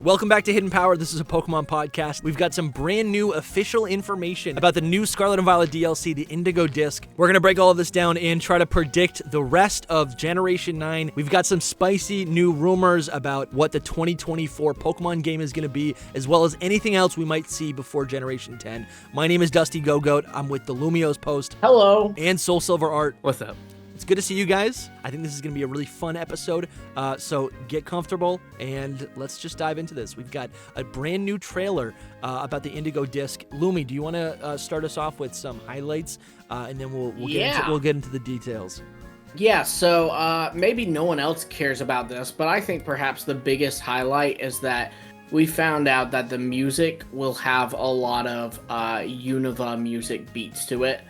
Welcome back to Hidden Power. This is a Pokemon podcast. We've got some brand new official information about the new Scarlet and Violet DLC, the Indigo Disc. We're going to break all of this down and try to predict the rest of Generation 9. We've got some spicy new rumors about what the 2024 Pokemon game is going to be, as well as anything else we might see before Generation 10. My name is Dusty Go-Goat. I'm with the Lumios Post. Hello. And Soul Silver Art. What's up? It's good to see you guys. I think this is going to be a really fun episode, so get comfortable and let's just dive into this. We've got a brand new trailer about the Indigo Disc. Lumi, do you want to start us off with some highlights, and then we'll get into the details. Yeah, so maybe no one else cares about this, but I think perhaps the biggest highlight is that we found out that the music will have a lot of Unova music beats to it.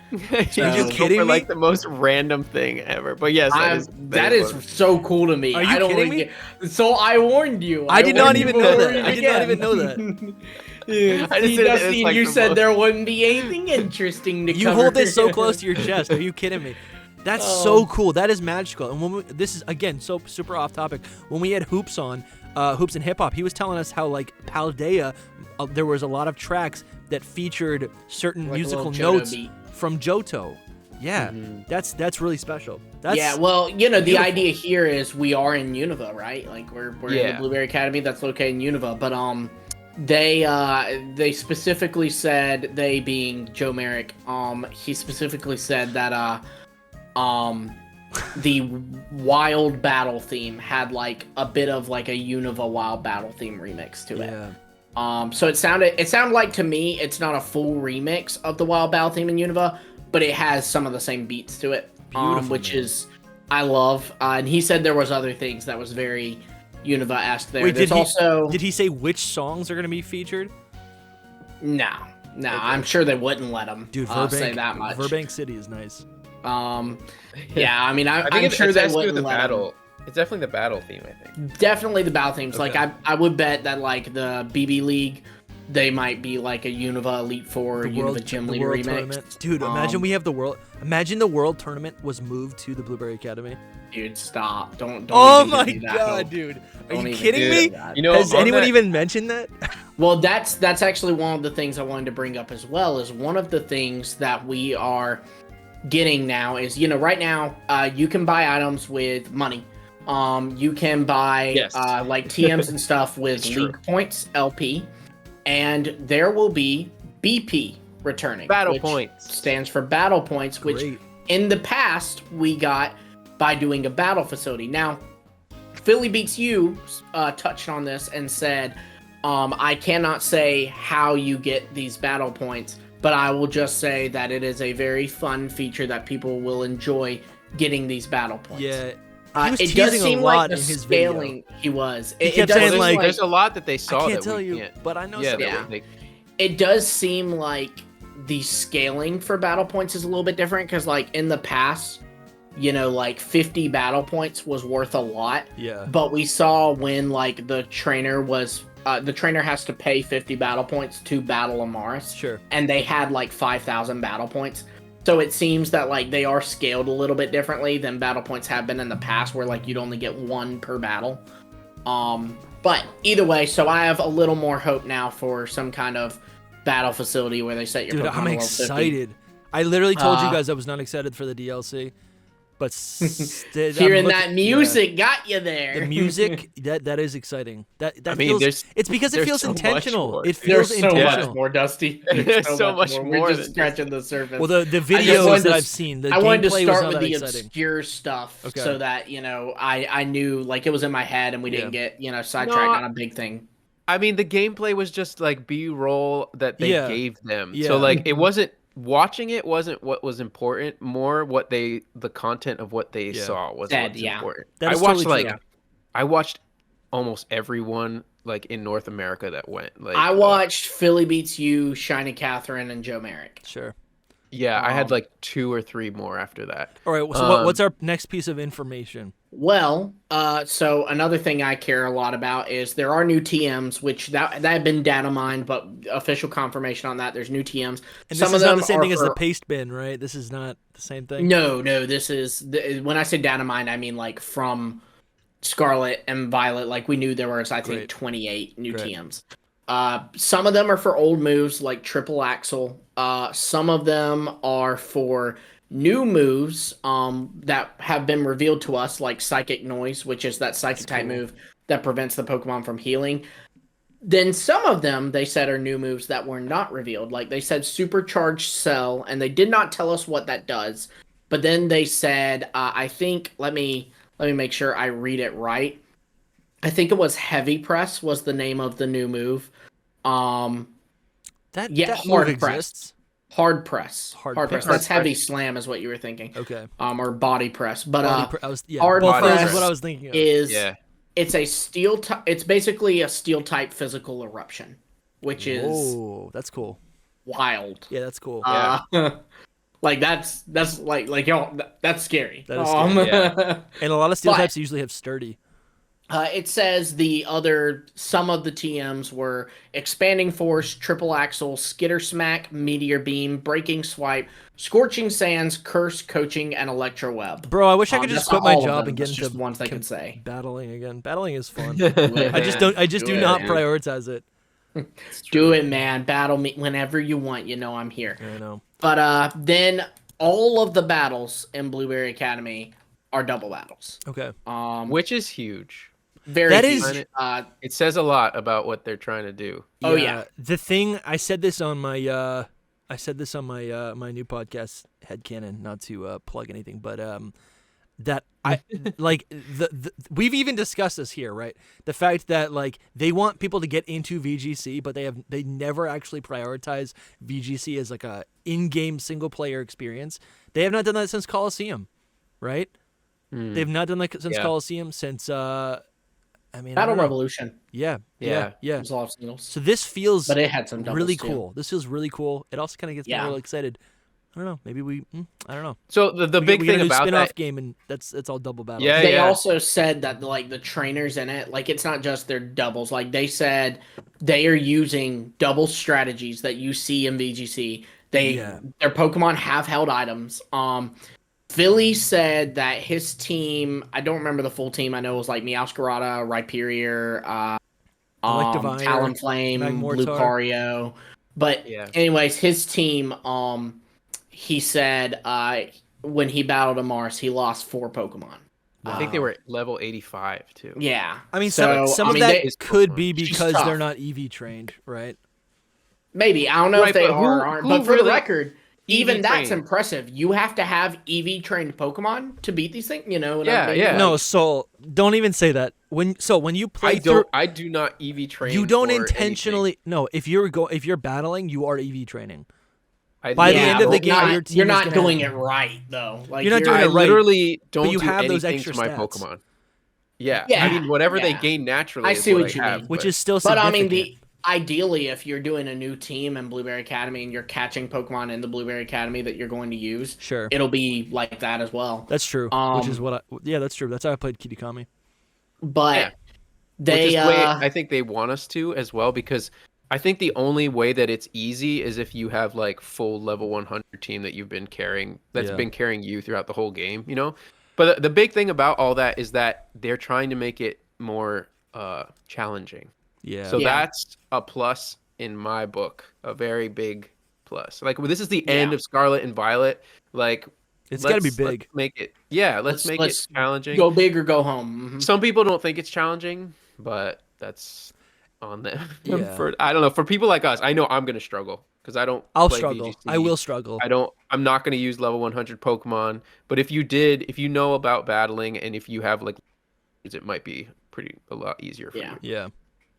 So, are you kidding me? Like the most random thing ever. But yes, that is so cool to me. Are you kidding me? So I warned you. I did not even know that. I did not even know that. I just Dusty, like you said there wouldn't be anything interesting to cover. You hold this so close to your chest. Are you kidding me? That's so cool. That is magical. And when this is, again, so super off topic. When we had Hoops on, Hoops and Hip Hop, he was telling us how, like, Paldea, there was a lot of tracks that featured certain like musical notes from Johto. Yeah, that's really special. Yeah, well, you know, the idea here is we are in Unova, right? Like, we're in the Blueberry Academy that's located in Unova, but they specifically said, they being Joe Merrick, he specifically said that the Wild Battle theme had like a bit of like a Unova Wild Battle theme remix to it. Yeah. So it sounded like to me it's not a full remix of the Wild Battle theme in Unova, but it has some of the same beats to it, which is I love. And he said there was other things that was very Unova-esque there. Wait, did he say which songs are going to be featured? No, okay. I'm sure they wouldn't let him. Dude, say that much. Burbank City is nice. Yeah, I mean, I'm sure they wouldn't let battle. It's definitely the battle theme, I think. Definitely the battle themes. Okay. Like, I would bet that, like, the BB League, they might be, like, a Unova Elite Four, Unova Gym Leader remix. Tournament. Dude, imagine we have the world... Imagine the World Tournament was moved to the Blueberry Academy. Dude, stop. Don't oh my god, dude. Are you kidding me? You know, has anyone even mentioned that? Well, that's actually one of the things I wanted to bring up as well, is one of the things that we are getting now is, you know, right now you can buy items with money. You can buy like TMs and stuff with League Points LP, and there will be BP returning. Battle Points stands for Battle Points, which in the past we got by doing a battle facility. Now, Philly Beats You touched on this and said, I cannot say how you get these battle points, but I will just say that it is a very fun feature that people will enjoy getting these battle points. Yeah. It does seem like the scaling he was. He kept saying, like, there's a lot that they saw. I can't tell you, but I know something. Yeah. It does seem like the scaling for battle points is a little bit different, because, like, in the past, you know, like 50 battle points was worth a lot. Yeah. But we saw when, like, the trainer has to pay 50 battle points to battle Amaris. Sure. And they had like 5,000 battle points. So it seems that, like, they are scaled a little bit differently than battle points have been in the past, where, like, you'd only get one per battle. But either way, so I have a little more hope now for some kind of battle facility where they set your Pokemon I'm excited. I literally told you guys I was not excited for the DLC. But hearing that music got you there. The music that is exciting. That I mean, feels, it's because it feels so intentional. It feels feels intentional. So much more, Dusty. There's so much more. We're just scratching the surface. Well, the videos that I've seen, the I wanted to gameplay start was with the exciting. obscure stuff, so that, you know, I knew, like, it was in my head and we didn't get, you know, sidetracked on a big thing. I mean, the gameplay was just like B-roll that they gave them. Yeah. So, like, it wasn't. Watching it wasn't what was important. More what the content of what they saw was what's important. I watched I watched almost everyone, like, in North America that went. Like, I watched Philly Beats You, Shiny Catherine, and Joe Merrick. Sure. Yeah, I had like 2 or 3 more after that. All right, so what's our next piece of information? Well, so another thing I care a lot about is there are new TMs, which that had been data mined, but official confirmation on that, there's new TMs. And this is not the same thing as the paste bin, right? This is not the same thing? No, this is, when I say data mined, I mean, like, from Scarlet and Violet, like we knew there was, I think, Great. 28 new Great. TMs. Some of them are for old moves like Triple Axel. Some of them are for new moves that have been revealed to us, like Psychic Noise, which is that Psychic type move that prevents the Pokemon from healing. Then some of them, they said, are new moves that were not revealed. Like they said Supercharged Cell, and they did not tell us what that does. But then they said, I think, let me make sure I read it right. I think it was Heavy Press was the name of the new move. That Hard move Press. exists. Hard Press. Hard Press. press. That's Heavy Slam is what you were thinking. Okay. Or Body Press. But Hard Hard press Press is what I was thinking of. It's a steel. It's basically a steel type physical eruption, which is that's cool. Wild. Yeah, that's cool. Like that's like yo, that's scary. That is scary. And a lot of steel types usually have sturdy. It says some of the TMs were Expanding Force, Triple Axle, Skitter Smack, Meteor Beam, Breaking Swipe, Scorching Sands, Curse, Coaching, and Electro Web. Bro, I wish I could just quit my job and get into ones they could say. Battling again. Battling is fun. I just do not prioritize it. Do it, man. Battle me whenever you want. You know I'm here. I know. But then all of the battles in Blueberry Academy are double battles. Okay. Which is huge. That is. It says a lot about what they're trying to do. Oh yeah. The thing I said this on my my new podcast Headcanon, not to plug anything, but that I like we've even discussed this here, right? The fact that like they want people to get into VGC, but they never actually prioritize VGC as like a in-game single player experience. They have not done that since Coliseum, right? They've not done that since Coliseum, since Battle Revolution. Yeah. It was a lot of singles. So this feels but it had some doubles really too. Cool. This feels really cool. It also kind of gets me a little excited. I don't know. Maybe I don't know. So the big thing about spin-off game, and it's all double battles. Yeah, they also said that like the trainers in it, like it's not just their doubles. Like they said, they are using double strategies that you see in VGC. Their Pokemon have held items. Philly said that his team, I don't remember the full team. I know it was like Meowscarada, Rhyperior, Talonflame, Lucario. But anyways, his team, he said when he battled a Mars, he lost 4 Pokemon. I think they were level 85 too. Yeah. I mean, some of that could be because they're not EV trained, right? Maybe. I don't know if they are or aren't. But for the record, even that's trained. impressive. You have to have EV trained Pokemon to beat these things, you know? No, Soul, don't even say that. When you play I do not EV train. You don't intentionally. Anything. No, if you're battling, you are EV training. By the end of the game, your team you're not doing it right though. Like you're not doing it right. I literally don't but you do have anything those extra to my stats. Pokemon. Yeah. I mean, whatever they gain naturally. I see what you have, mean. Which is still But significant. I mean, ideally, if you're doing a new team in Blueberry Academy and you're catching Pokemon in the Blueberry Academy that you're going to use, it'll be like that as well. That's true. Which is what that's true. That's how I played Kitakami. But which is the way I think they want us to as well, because I think the only way that it's easy is if you have like full level 100 team that you've been carrying, that's been carrying you throughout the whole game, you know? But the big thing about all that is that they're trying to make it more challenging. Yeah. So that's a plus in my book, a very big plus. Like this is the end of Scarlet and Violet. Like it's got to be big. Let's make it. Yeah, let's make it challenging. Go big or go home. Mm-hmm. Some people don't think it's challenging, but that's on them. Yeah. I don't know. For people like us, I know I'm gonna struggle because I don't. I'll play struggle. VGC. I will struggle. I'm not gonna use level 100 Pokemon. But if you know about battling, and if you have like, it might be a lot easier for you. Yeah.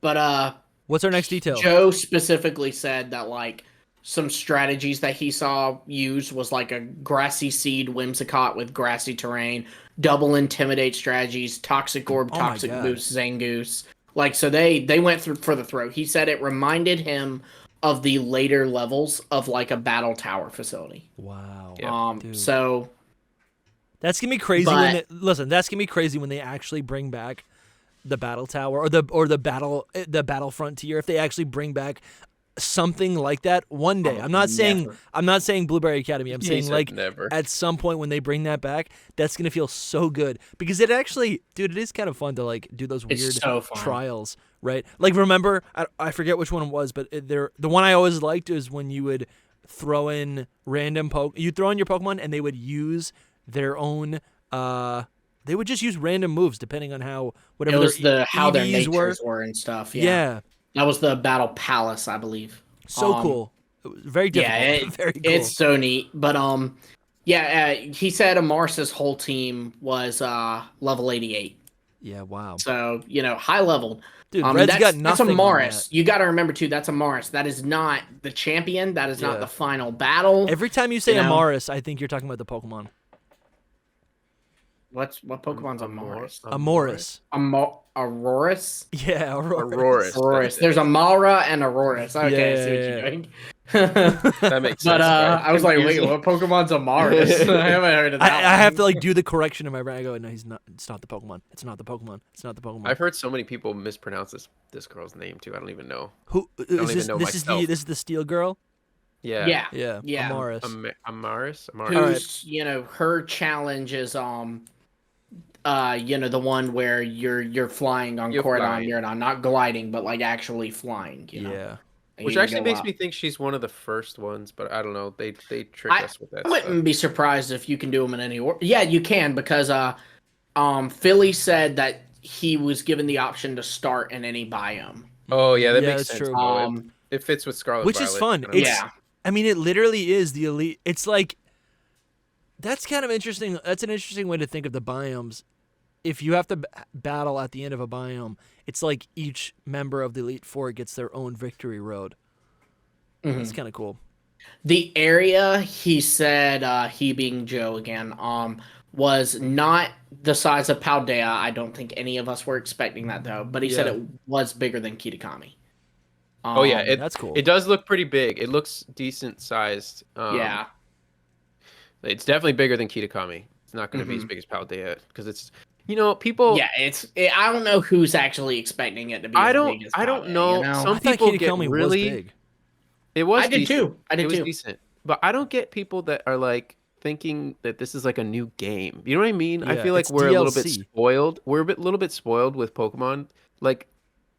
But what's our next detail? Joe specifically said that like some strategies that he saw used was like a Grassy Seed Whimsicott with Grassy Terrain, double Intimidate strategies, Toxic Orb, Toxic Boost, Zangoose. Like, so they went for the throat. He said it reminded him of the later levels of like a battle tower facility. Wow. Dude. So that's gonna be crazy that's gonna be crazy when they actually bring back the battle tower or the battle frontier. If they actually bring back something like that one day. I'm not saying Blueberry Academy. I'm saying like never. At some point when they bring that back, that's gonna feel so good because it actually, dude, it is kind of fun to like do those weird trials, right? Like remember, I forget which one it was, but the one I always liked is when you would throw in you throw in your Pokemon and they would use their own. They would just use random moves depending on how how their EVs natures were and stuff. Yeah. That was the Battle Palace, I believe. So cool. It was very difficult. Yeah, very cool. It's so neat. But he said Amaris's whole team was level 88. Yeah, wow. So, high leveled. Dude, Red's got nothing. That's Amaris. You got to remember too, that's Amaris. That is not the champion. That is not the final battle. Every time you say Amaris, I think you're talking about the Pokemon. What Pokemon's Amaris? Amoris. Auroris? Yeah, Auroris. There's Amara and Auroris. Okay, I see what you're doing. That makes sense. But I was like, wait, what Pokemon's Amaris? I haven't heard of that. I have to like do the correction in my brain. I go, no, he's not. It's not the Pokemon. It's not the Pokemon. It's not the Pokemon. I've heard so many people mispronounce this girl's name too. I don't even know. Who is this? This is the Steel Girl. Yeah. Amaris. Amaris. Who's her challenge is the one where you're flying on Cordon, you're not gliding, but like actually flying. Yeah. Which actually makes me think she's one of the first ones, but I don't know. They trick us with that. I wouldn't be surprised if you can do them in any order. Yeah, you can because Philly said that he was given the option to start in any biome. Oh yeah, that makes sense. True. It fits with Scarlet Which Violet. Is fun. I mean, it literally is the elite. It's like that's kind of interesting. That's an interesting way to think of the biomes. If you have to battle at the end of a biome, it's like each member of the Elite Four gets their own victory road. That's kind of cool. The area, he said, he being Joe again, was not the size of Paldea. I don't think any of us were expecting that, though. But he said it was bigger than Kitakami. That's cool. It does look pretty big. It looks decent sized. It's definitely bigger than Kitakami. It's not going to be as big as Paldea because it's... people. Yeah, I don't know who's actually expecting it to be. I don't know. Some people get really big. It was. I did decent. too. It was decent, but I don't get people that are like thinking that this is like a new game. You know what I mean? Yeah, I feel like we're DLC. a little bit spoiled. We're a little bit spoiled with Pokemon. Like,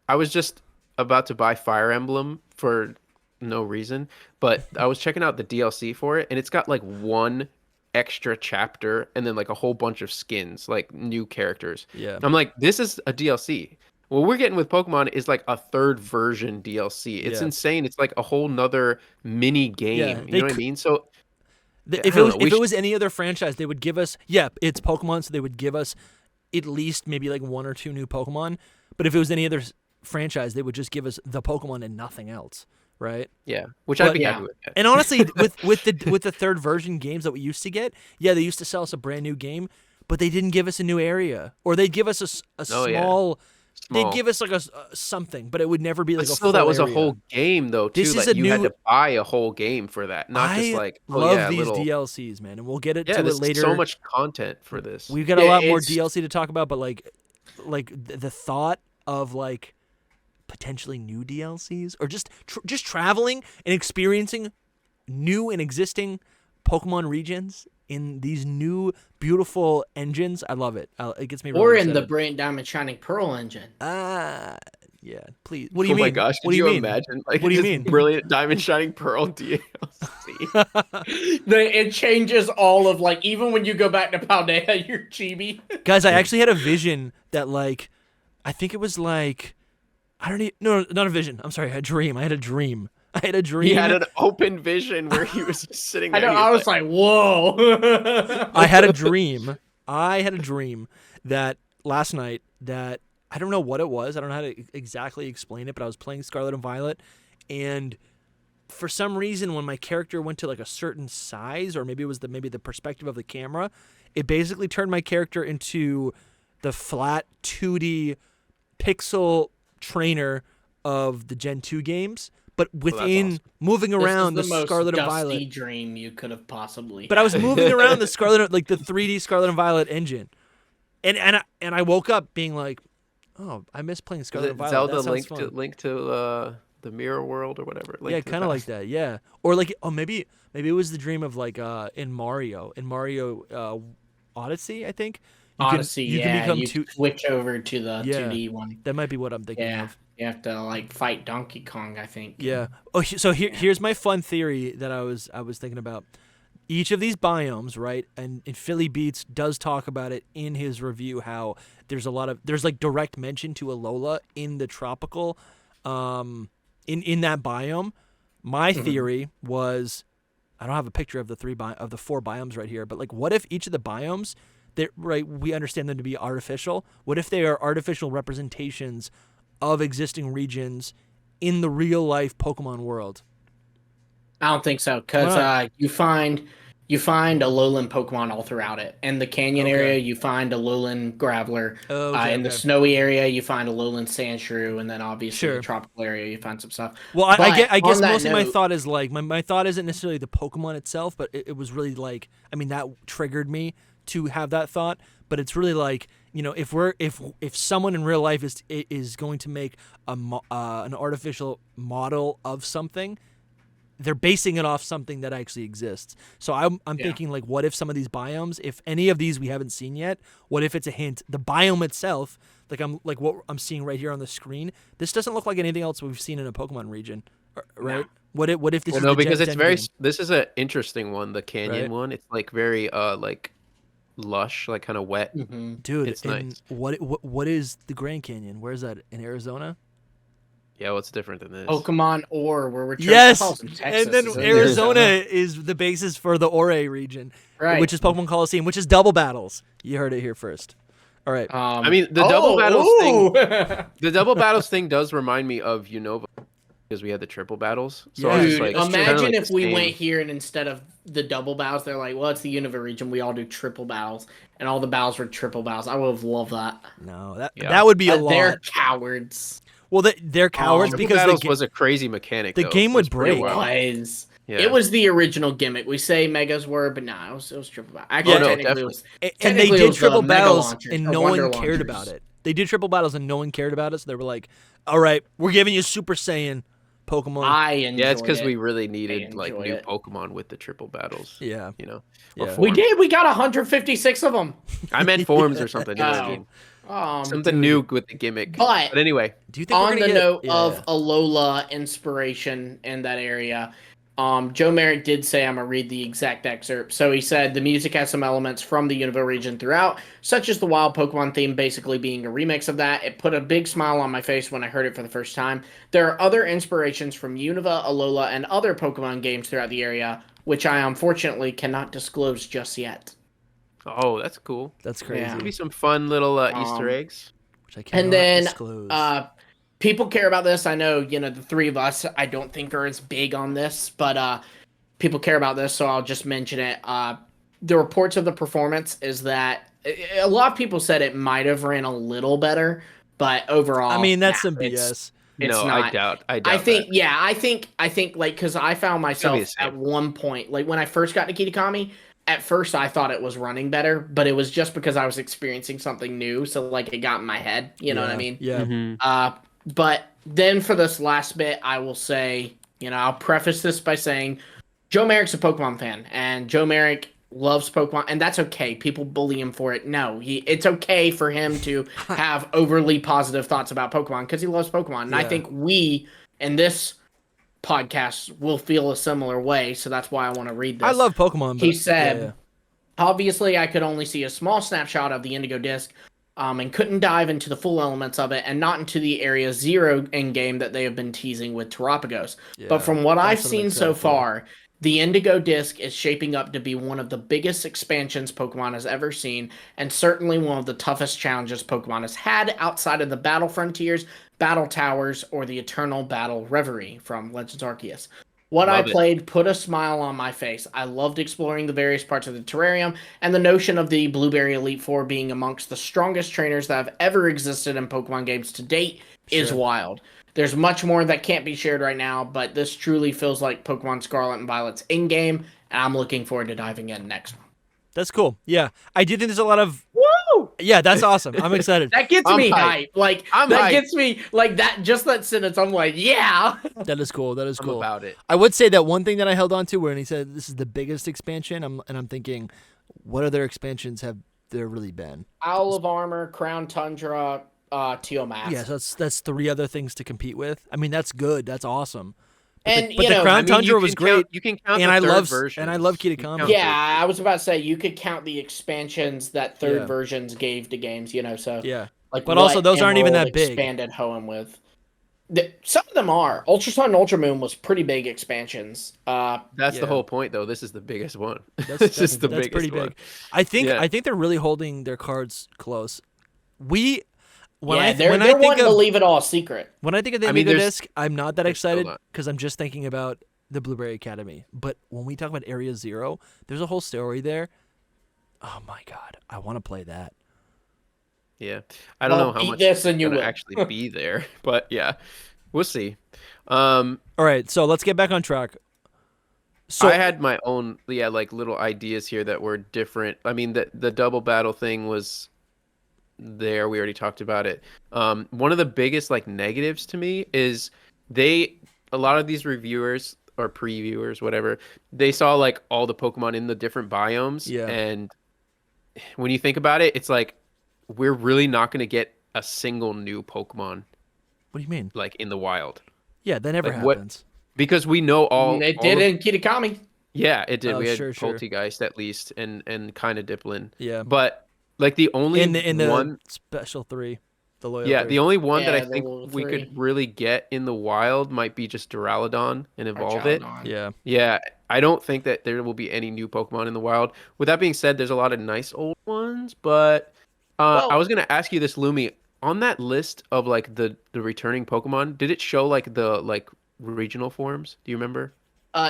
I was just about to buy Fire Emblem for no reason, but I was checking out the DLC for it, and it's got like one extra chapter and then like a whole bunch of skins, like new characters. Yeah. I'm like, this is a DLC. What we're getting with Pokemon is like a third version DLC. It's insane. It's like a whole nother mini game. You know what I mean? So if it was any other franchise, they would give us it's Pokemon, so they would give us at least maybe like one or two new Pokemon. But if it was any other franchise, they would just give us the Pokemon and nothing else. Right. Yeah, I'd be happy with that. And honestly, with the third version games that we used to get, they used to sell us a brand new game, but they didn't give us a new area, or they'd give us a small. They'd give us like a something, but it would never be like a full that was area. A whole game though. Too. This is like, you had to buy a whole game for that, not just like. Love these DLCs, man, and we'll get to it later. So much content for this. We've got a lot more DLC to talk about, but like the thought of like potentially new DLCs or just traveling and experiencing new and existing Pokemon regions in these new beautiful engines. I love it. It gets me really excited. in the Brilliant Diamond Shining Pearl engine. Yeah, please. What do you mean? Oh my gosh, could you imagine? Like, what do you mean? Brilliant Diamond Shining Pearl DLC. It changes all of like, even when you go back to Paldea, you're chibi. Guys, I actually had a vision that like, I think it was like, no, not a vision. I'm sorry, a dream. I had a dream. He had an open vision where he was just sitting there. I was like, whoa. I had a dream. That last night that I don't know what it was. I don't know how to exactly explain it, but I was playing Scarlet and Violet, and for some reason when my character went to like a certain size, or maybe it was the perspective of the camera, it basically turned my character into the flat 2D pixel trainer of the Gen 2 games, but within moving around the Scarlet and Violet. This is the most dusty dream you could have possibly. But I was moving around the Scarlet, like the 3D Scarlet and Violet engine, and I woke up being like, oh, I miss playing Scarlet and Violet. Zelda Link to the mirror world or whatever. Yeah, kind of like that. Yeah, or like maybe it was the dream of like in Mario Odyssey, I think. Odyssey, you can become two. Switch over to the Yeah, 2D one. that might be what I'm thinking of. You have to like fight Donkey Kong, I think. Yeah. Oh, so here's my fun theory that I was thinking about. Each of these biomes, right? And Philly Beats does talk about it in his review how there's like direct mention to Alola in the tropical, in that biome. My theory was, I don't have a picture of the four biomes right here, but like, what if each of the biomes, right? We understand them to be artificial. What if they are artificial representations of existing regions in the real life Pokemon world? I don't think so, because you find Alolan Pokemon all throughout it. In the canyon area, you find Alolan Graveler. In the snowy area, you find Alolan Sandshrew, and then obviously the tropical area, you find some stuff. Well, I guess mostly my thought is like my thought isn't necessarily the Pokemon itself, but it was really like, I mean, that triggered me to have that thought. But it's really like, you know, if someone in real life is going to make an artificial model of something, they're basing it off something that actually exists. So I'm thinking, like, what if some of these biomes, if any of these we haven't seen yet, what if it's a hint? The biome itself, like what I'm seeing right here on the screen, this doesn't look like anything else we've seen in a Pokemon region, right? No. What if this is because it's very game? This is an interesting one, the canyon one. It's like very like lush, like kind of wet. Mm-hmm. Dude, it's nice. What is the Grand Canyon? Where is that? In Arizona? Yeah, what's different than this? Pokemon Ore, where we're Texas, and then Arizona is the basis for the Ore region, right? Which is Pokemon Coliseum, which is double battles. You heard it here first. All right. I mean, the double battles thing. The double battles thing does remind me of Unova, because we had the triple battles. So dude, like, imagine if we went here and instead of the double battles, they're like, well, it's the Unova region. We all do triple battles, and all the battles were triple battles. I would have loved that. No, that would be a lot. They're cowards. Well, they're cowards because battles was a crazy mechanic. The game would break. It was the original gimmick. We say megas were, but nah, it was triple battle. Actually, technically it was. And they did triple battles, and no one cared about it. They did triple battles, and no one cared about it. So they were like, "All right, we're giving you Super Saiyan Pokemon." It's because we really needed like new Pokemon with the triple battles. Yeah, you know. Yeah. We did. We got 156 of them. I meant forms or something. You know what I mean? Something new with the gimmick. But anyway, do you think on the note of Alola inspiration in that area, Joe Merrick did say, I'm going to read the exact excerpt. So he said, the music has some elements from the Unova region throughout, such as the wild Pokemon theme basically being a remix of that. It put a big smile on my face when I heard it for the first time. There are other inspirations from Unova, Alola, and other Pokemon games throughout the area, which I unfortunately cannot disclose just yet. Oh, that's cool. That's crazy. Maybe some fun little Easter eggs. Which I cannot disclose. People care about this. I know, the three of us, I don't think are as big on this, but people care about this, so I'll just mention it. The reports of the performance is that a lot of people said it might have ran a little better, but overall, I mean, that's some BS. It's no, not. I doubt. I think, like, because I found myself at one point, like when I first got to Kitakami, at first I thought it was running better, but it was just because I was experiencing something new, so like it got in my head. You know what I mean? Yeah. Mm-hmm. But then for this last bit, I will say, I'll preface this by saying Joe Merrick's a Pokemon fan, and Joe Merrick loves Pokemon, and that's okay. People bully him for it. No, it's okay for him to have overly positive thoughts about Pokemon because he loves Pokemon. And I think we, in this podcast, will feel a similar way, so that's why I want to read this. I love Pokemon. He said, obviously, I could only see a small snapshot of the Indigo Disc, and couldn't dive into the full elements of it and not into the Area 0 in-game that they have been teasing with Terapagos. But from what I've seen so far, the Indigo Disc is shaping up to be one of the biggest expansions Pokemon has ever seen, and certainly one of the toughest challenges Pokemon has had outside of the Battle Frontiers, Battle Towers, or the Eternal Battle Reverie from Legends Arceus. What I played put a smile on my face. I loved exploring the various parts of the terrarium, and the notion of the Blueberry Elite Four being amongst the strongest trainers that have ever existed in Pokemon games to date is wild. There's much more that can't be shared right now, but this truly feels like Pokemon Scarlet and Violet's in-game, and I'm looking forward to diving in next one. That's cool. Yeah, I do think there's a lot of Yeah, that's awesome. I'm excited. That gets I'm me hyped. hyped. Like that gets me like that. Just that sentence, I'm like, yeah. That is cool. That is I'm cool. about it. I would say that one thing that I held on to when he said this is the biggest expansion, I'm thinking, what other expansions have there really been? Owl of Armor, Crown Tundra, Teal Mask. Yeah, so that's 3 other things to compete with. I mean, that's good. That's awesome. But And the Crown Tundra was great. You can count and the I third love versions. and I love Kitakami. Yeah, I was about to say you could count the expansions that third versions gave to games. So yeah, like, but also those aren't even Emerald that big. Expanded Hoenn with. Some of them are. Ultra Sun and Ultra Moon was pretty big expansions. That's the whole point, though. This is the biggest one. That's the biggest pretty one. big. I think they're really holding their cards close. They're wanting to leave it all secret. When I think of the Indigo Disc, I'm not that excited because I'm just thinking about the Blueberry Academy. But when we talk about Area Zero, there's a whole story there. Oh my god, I want to play that. Yeah, I don't know how much this and you will will actually be there, but yeah, we'll see. All right, so let's get back on track. So I had my own, like little ideas here that were different. I mean, the double battle thing was there. We already talked about it. One of the biggest like negatives to me is a lot of these reviewers or previewers, whatever, they saw like all the Pokemon in the different biomes. Yeah. And when you think about it, it's like, we're really not going to get a single new Pokemon. What do you mean? Like in the wild. Yeah, that never happens. Because we know all. It did in Kitakami. Yeah, it did. Oh, we had sure. Poltegeist at least, and kind of Dipplin. Yeah. But like the only in the one special 3, the loyal. Yeah, 3. the only one that I the think loyal we 3. could really get in the wild might be just Duraludon and evolve it. Yeah. Yeah, I don't think that there will be any new Pokemon in the wild. With that being said, there's a lot of nice old ones, but I was gonna ask you this, Lumi. On that list of like the returning Pokemon, did it show like the regional forms? Do you remember?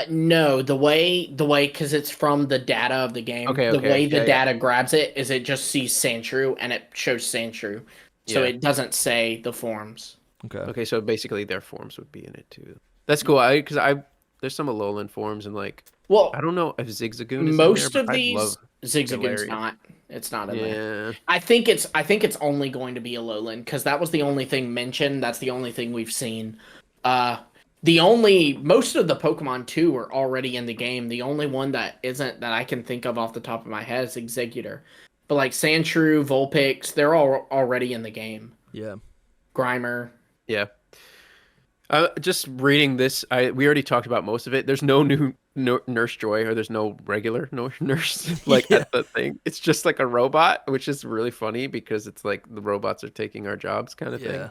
No, the way because it's from the data of the game. Okay, the way the yeah, data grabs it is it just sees Sandshrew and it shows Sandshrew, so it doesn't say the forms. Okay, so basically their forms would be in it too. That's cool. Because there's some Alolan forms and like. Well, I don't know if Zigzagoon is most in there, of these Zigzagoon's not. It's not in there. I think it's only going to be Alolan because that was the only thing mentioned. That's the only thing we've seen. Most of the Pokemon too are already in the game. The only one that isn't that I can think of off the top of my head is Exeggutor. But like Sandshrew, Vulpix, they're all already in the game. Yeah. Grimer. Yeah. Just reading this, we already talked about most of it. There's no new Nurse Joy, or there's no regular nurse at the thing. It's just like a robot, which is really funny because it's like the robots are taking our jobs kind of thing.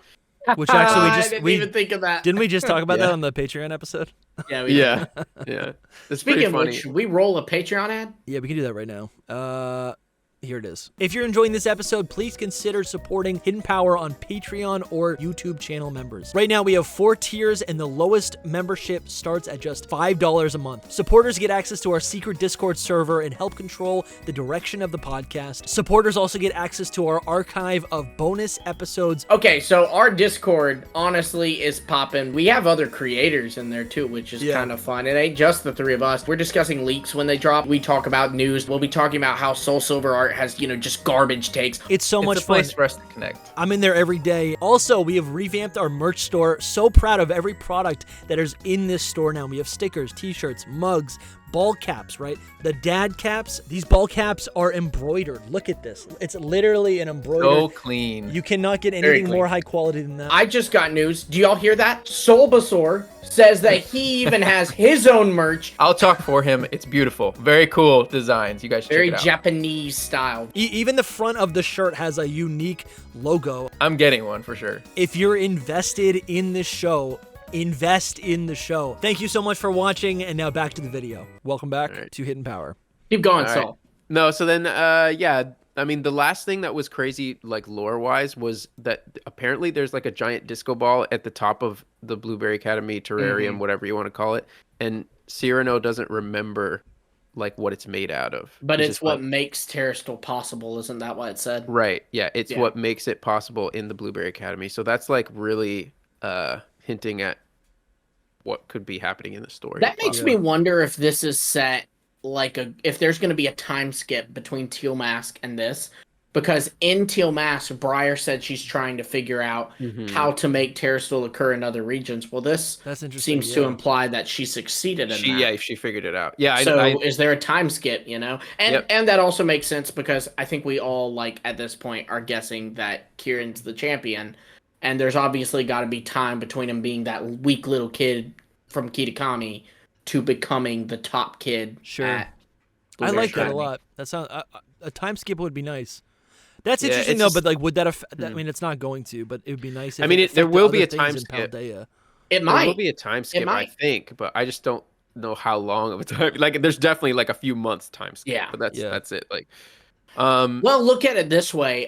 Which actually I didn't even think of that. Didn't we just talk about that on the Patreon episode? Yeah, yeah. It's Speaking of funny. which, should we roll a Patreon ad? Yeah, we can do that right now. Here it is. If you're enjoying this episode, please consider supporting Hidden Power on Patreon or YouTube channel members. Right now, we have 4 tiers, and the lowest membership starts at just $5 a month. Supporters get access to our secret Discord server and help control the direction of the podcast. Supporters also get access to our archive of bonus episodes. Okay, so our Discord, honestly, is popping. We have other creators in there, too, which is kind of fun. It ain't just the 3 of us. We're discussing leaks when they drop. We talk about news. We'll be talking about how Soul Silver Art has, just garbage takes. It's so much a fun. place for us to connect. I'm in there every day. Also, we have revamped our merch store. So proud of every product that is in this store now. We have stickers, t-shirts, mugs, ball caps, right? The dad caps. These ball caps are embroidered. Look at this. It's literally an embroidered. So clean. You cannot get anything more high quality than that. I just got news. Do y'all hear that? Bulbasaur says that he even has his own merch. I'll talk for him. It's beautiful. Very cool designs. You guys should check Very it out. Japanese style. Even the front of the shirt has a unique logo. I'm getting one for sure. If you're invested in this show, invest in the show. Thank you so much for watching, and now back to the video. Welcome back to Hidden Power. Keep going, All Saul. right. No, so then, I mean, the last thing that was crazy, like lore-wise, was that apparently there's like a giant disco ball at the top of the Blueberry Academy terrarium, whatever you want to call it, and Cyrano doesn't remember like what it's made out of. But it's what makes Terrastal possible, isn't that what it said? Right. Yeah, it's what makes it possible in the Blueberry Academy. So that's like really hinting at what could be happening in the story. That makes me wonder if this is set if there's going to be a time skip between Teal Mask and this, because in Teal Mask, Briar said she's trying to figure out how to make Terrastal occur in other regions. Well, this That's interesting. seems to imply that she succeeded in that. Yeah, she figured it out. Yeah, so is there a time skip, you know? And that also makes sense because I think we all, like, at this point are guessing that Kieran's the champion, and there's obviously got to be time between him being that weak little kid from Kitakami to becoming the top kid. Sure. I like that a lot. That sounds a time skip would be nice. That's interesting though, but like, would that affect? I mean, it's not going to, but it would be nice. If there will be a time skip. It might. There will be a time skip, I think, but I just don't know how long of a time. Like, there's definitely like a few months time skip. Yeah, but that's it. Like, well, look at it this way.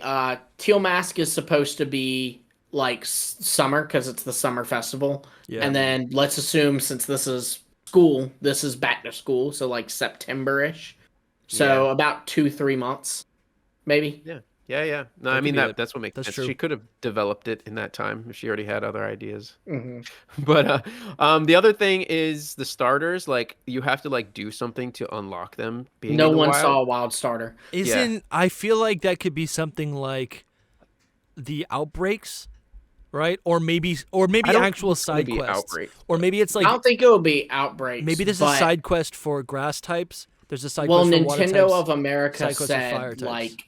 Teal Mask is supposed to be like summer because it's the summer festival, and then let's assume since this is school, this is back to school, so like September-ish. So about 2-3 months, maybe. Yeah. No, I mean that's what makes sense. True. She could have developed it in that time if she already had other ideas. But the other thing is the starters. Like, you have to like do something to unlock them. No one saw a wild starter. I feel like that could be something like the outbreaks, right? Or maybe actual side quests. Or maybe it's like, I don't think it will be outbreaks. Maybe there's a side quest for grass types. There's a side well, quest for water types. Nintendo of America said, like,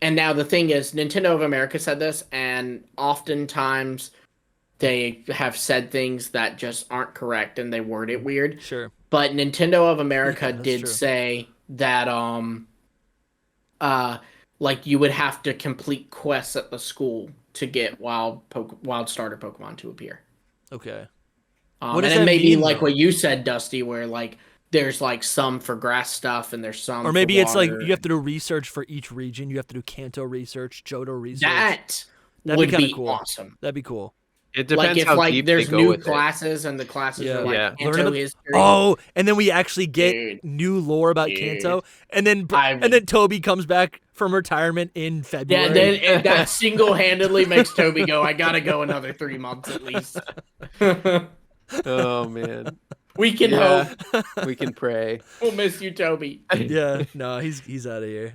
and now the thing is, Nintendo of America said this, and oftentimes they have said things that just aren't correct and they word it weird. Sure. But Nintendo of America did say that like you would have to complete quests at the school to get wild starter Pokemon to appear. Okay. What does that mean, like what you said, Dusty, where like there's like some for grass stuff and there's some. Or maybe for it's like water. you have to do research for each region. You have to do Kanto research, Johto research. That'd be cool. Awesome. That'd be cool. It depends like if how like deep there's they go new with classes and the classes are like Kanto history. Oh, and then we actually get new lore about Kanto, and then Toby comes back from retirement in February. Yeah, and that single-handedly makes Toby go, I gotta go another 3 months at least. Oh man. We can hope. We can pray. We'll miss you, Toby. Yeah, no, he's out of here.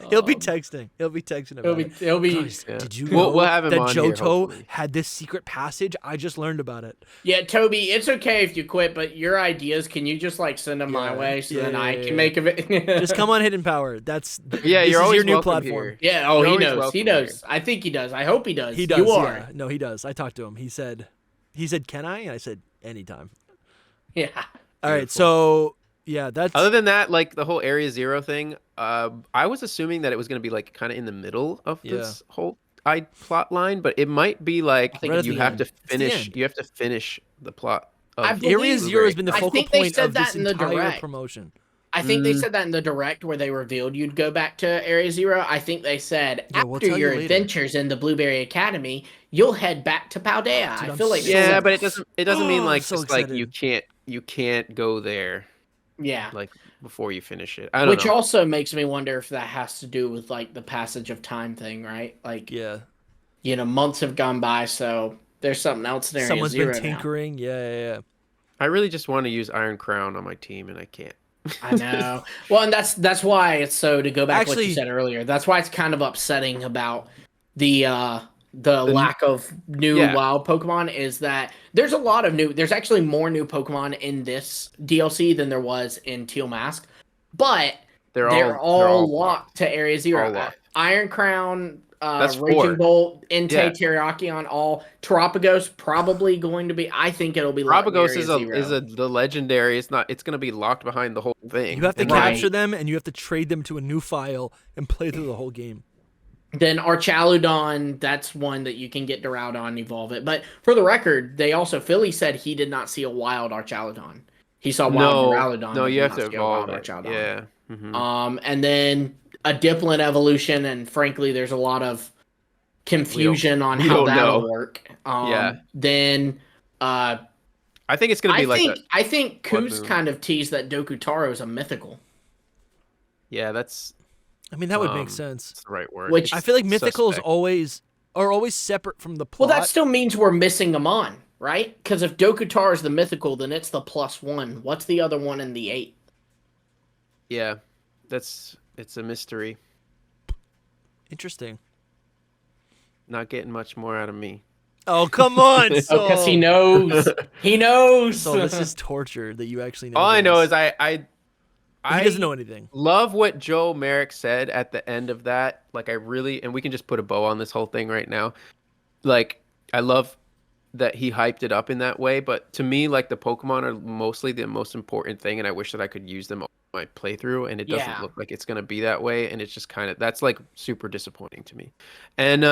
He'll be texting. He'll be texting about it. Guys, did you know we'll have him that on Johto here, had this secret passage? I just learned about it. Yeah, Toby, it's okay if you quit, but your ideas, can you just like send them my way so then I can make of it? Just come on Hidden Power. You're always your new welcome platform. Here. Yeah, he knows. He knows. I think he does. I hope he does. He does. You are. Yeah. No, he does. I talked to him. He said, "Can I?" And I said, "Anytime." Yeah. All right. So yeah, that's. Other than that, like the whole Area Zero thing, I was assuming that it was going to be like kind of in the middle of this whole plot line, but it might be like you have to finish. You have to finish the plot. Area Zero has been the focal point of this entire promotion. I think they said that in the direct where they revealed you'd go back to Area Zero. I think they said after your adventures in the Blueberry Academy, you'll head back to Paldea. Dude, I feel like but it doesn't mean like so just like you can't go there. Yeah. Like before you finish it. I don't know. Which also makes me wonder if that has to do with like the passage of time thing, right? Like months have gone by, so there's something else in Area Someone's Zero been tinkering. now. Yeah. I really just want to use Iron Crown on my team and I can't. I know. Well, and that's why it's so to go back to what you said earlier. That's why it's kind of upsetting about the lack of new wild Pokemon is that there's a lot of there's actually more new Pokemon in this DLC than there was in Teal Mask, but they're all locked to Area Zero. Iron Crown, Raging Bolt, Entei, Terrakion, all. Terapagos probably going to be. I think it'll be. Terapagos is the legendary. It's not. It's going to be locked behind the whole thing. You have to capture them, and you have to trade them to a new file and play through the whole game. Then Archaludon, that's one that you can get Duraludon and evolve it. But for the record, Philly said he did not see a wild Archaludon. He saw wild Duraludon. No, you have to evolve it. Yeah. Mm-hmm. And then a Dipplin evolution, and frankly, there's a lot of confusion on how that'll work. Then I think it's going to be I think Koos kind of teased that Dokutaro is a mythical. Yeah, that's... I mean, that would make sense. That's the right word. Which I feel like mythicals are always separate from the plot. Well, that still means we're missing them on, right? Because if Dokutaro is the mythical, then it's the +1. What's the other one in the 8? Yeah, it's a mystery. Interesting. Not getting much more out of me. Oh, come on, Soul. Because he knows. He knows. So this is torture that you actually know. All I know is he doesn't know anything. Love what Joe Merrick said at the end of that. Like, and we can just put a bow on this whole thing right now. Like, I love that he hyped it up in that way. But to me, like, the Pokemon are mostly the most important thing, and I wish that I could use them on my playthrough, and it doesn't look like it's gonna be that way, and it's just kind of that's like super disappointing to me. And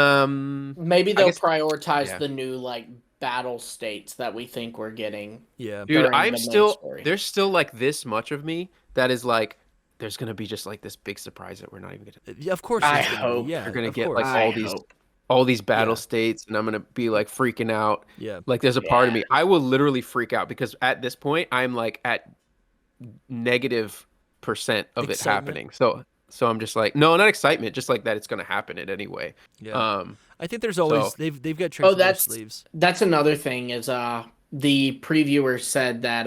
maybe they'll prioritize the new like battle states that we think we're getting. Yeah, dude, there's still like this much of me that is like, there's gonna be just like this big surprise that we're not even gonna. Yeah, of course. I hope they're gonna get like all these battle states, and I'm gonna be like freaking out. Yeah, like there's a part of me I will literally freak out because at this point I'm like at -% of it happening. So I'm just like, no, not excitement, just like that it's gonna happen in any way. Yeah. I think there's always they've got tricks in their sleeves. That's another thing is the previewer said that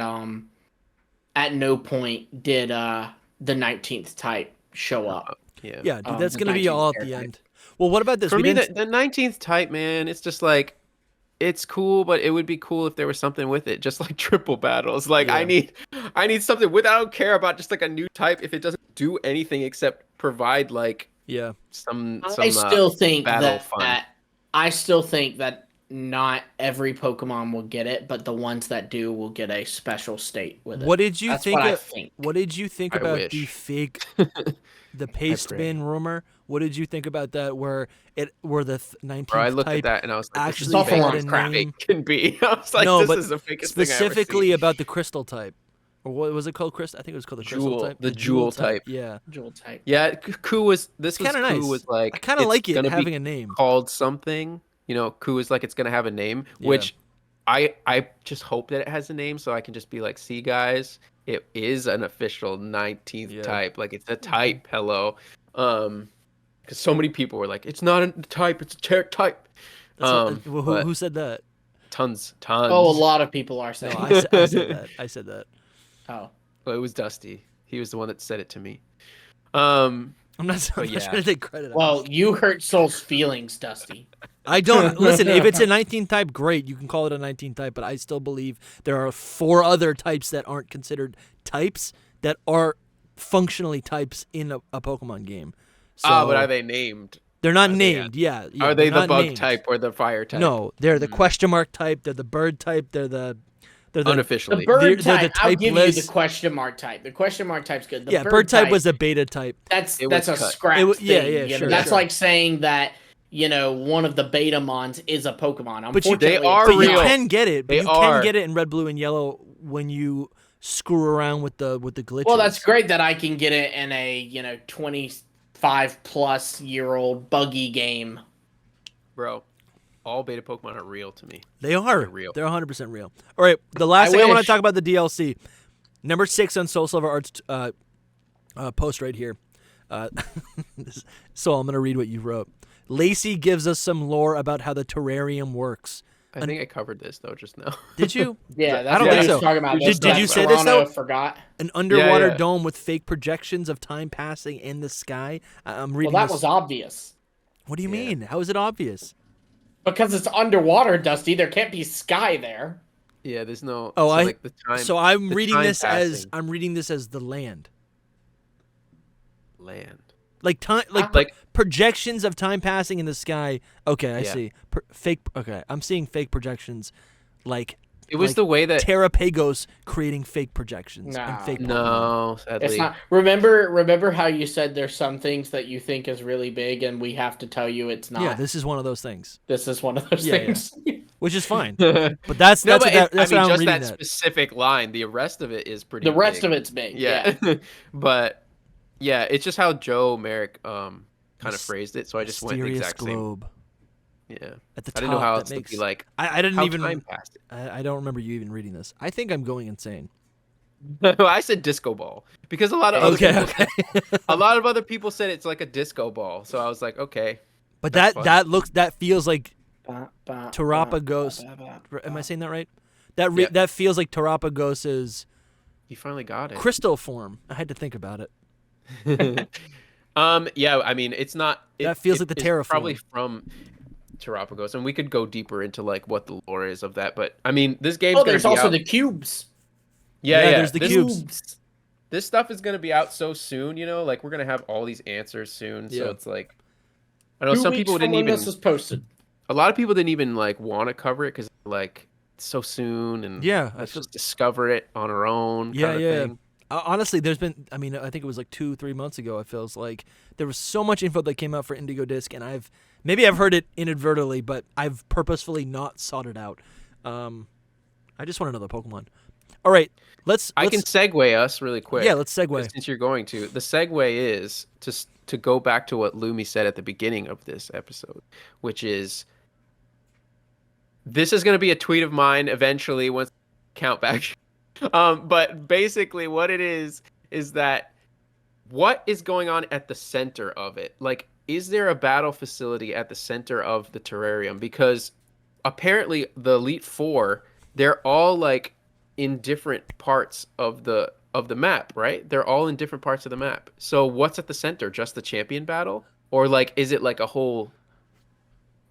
at no point did the 19th type show up. Yeah, dude, that's gonna be all at the end. Well, what about this? For me, the 19th type, man, it's just like, it's cool, but it would be cool if there was something with it, just like triple battles. Like I need something with. I don't care about just like a new type if it doesn't do anything except provide like some. I still think fun. I still think that not every Pokemon will get it, but the ones that do will get a special state with it. What did you think? What did you think about wish. the fake, the paste bin rumor? What did you think about that? Where the 19th Bro, I looked type at that and I was like, actually this is had a crap name. it can be. I was like, no, this but is the fakest specifically thing I've ever about the crystal type, or what was it called? I think it was called the crystal type. The jewel type. Yeah, jewel type. Yeah, Ku was kind of nice. Was like, I kind of like it having a name called something. You know, Ku is like, it's gonna have a name, which I just hope that it has a name so I can just be like, see guys, it is an official 19th type. Like it's a type. Hello. Because so many people were like, it's not a type, it's a type. Who said that? Tons. Oh, a lot of people are saying. No, I said that. I said that. Oh. Well, it was Dusty. He was the one that said it to me. I'm not trying to take credit. Well, you hurt Soul's feelings, Dusty. I don't listen. If it's a 19 type, great. You can call it a 19 type, but I still believe there are 4 other types that aren't considered types that are functionally types in a Pokemon game. So, but are they named? They're not named. Yeah. Are they the bug named. type or the fire type? No, they're the question mark type. They're the bird type. They're the unofficially. The bird type. the type I'll give list. you the question mark type. The question mark type's good. The bird type was a beta type. That's a scrap thing. Yeah, sure. That's like saying that, one of the Betamons is a Pokemon. But they are but real. You can get it. But they you are. can get it in red, blue, and yellow when you screw around with the glitches. Well, that's great that I can get it in a 25-plus-year-old buggy game. Bro, all beta Pokemon are real to me. They are. They're real. They're 100% real. All right, the last thing I want to talk about the DLC. Number 6 on Soul Silver Art's post right here. So I'm going to read what you wrote. Lacey gives us some lore about how the terrarium works. I think I covered this though just now. Did you? Yeah, that's I don't what think I was so. talking about. Did you say this though? Forgot. An underwater dome with fake projections of time passing in the sky. I'm reading. Well, that was obvious. What do you mean? How is it obvious? Because it's underwater, Dusty. There can't be sky there. Yeah, there's no. Oh, so I'm reading this as the land. Land. Like time, projections of time passing in the sky. Okay, I see. Fake. Okay, I'm seeing fake projections, like it was the way that Terrapagos creating fake projections and fake. No, sadly. It's not. Remember how you said there's some things that you think is really big, and we have to tell you it's not. Yeah, this is one of those things. This is one of those things. Yeah. Which is fine, but that's what I'm reading. That specific line. The rest of it is pretty. The rest of it's big. Yeah. But. Yeah, it's just how Joe Merrick kind of phrased it, so I just went the exact globe. Same. Yeah, at the top. I didn't know how else to be like. I didn't even. Time passed it. I don't remember you even reading this. I think I'm going insane. I said disco ball because a lot of a lot of other people said it's like a disco ball, so I was like, okay. But that feels like Terrapagos. Am I saying that right? That feels like Terrapagos's. You finally got it. Crystal form. I had to think about it. Yeah, I mean, it's not. That feels like the it's terraform. Probably from Terrapagos, and we could go deeper into like what the lore is of that. But I mean, this game's gonna there's be also out. the cubes. Yeah. There's the cubes. This stuff is gonna be out so soon. Like we're gonna have all these answers soon. Yeah. So it's like, I know 2 some weeks people from didn't when even. this was posted. A lot of people didn't even like want to cover it because like it's so soon, and let's just discover it on our own. Yeah, kind of thing. Honestly, there's been, I mean, I think it was like 2-3 months ago, it feels like there was so much info that came out for Indigo Disc, and maybe I've heard it inadvertently, but I've purposefully not sought it out. I just want another Pokemon. All right, I can segue us really quick. Yeah, let's segue. Since you're going to. The segue is to go back to what Lumi said at the beginning of this episode, which is this is going to be a tweet of mine eventually once I count back. But basically what it is that what is going on at the center of it? Like, is there a battle facility at the center of the terrarium? Because apparently the Elite Four, they're all like in different parts of the map, right? They're all in different parts of the map. So what's at the center? Just the champion battle? Or like is it like a whole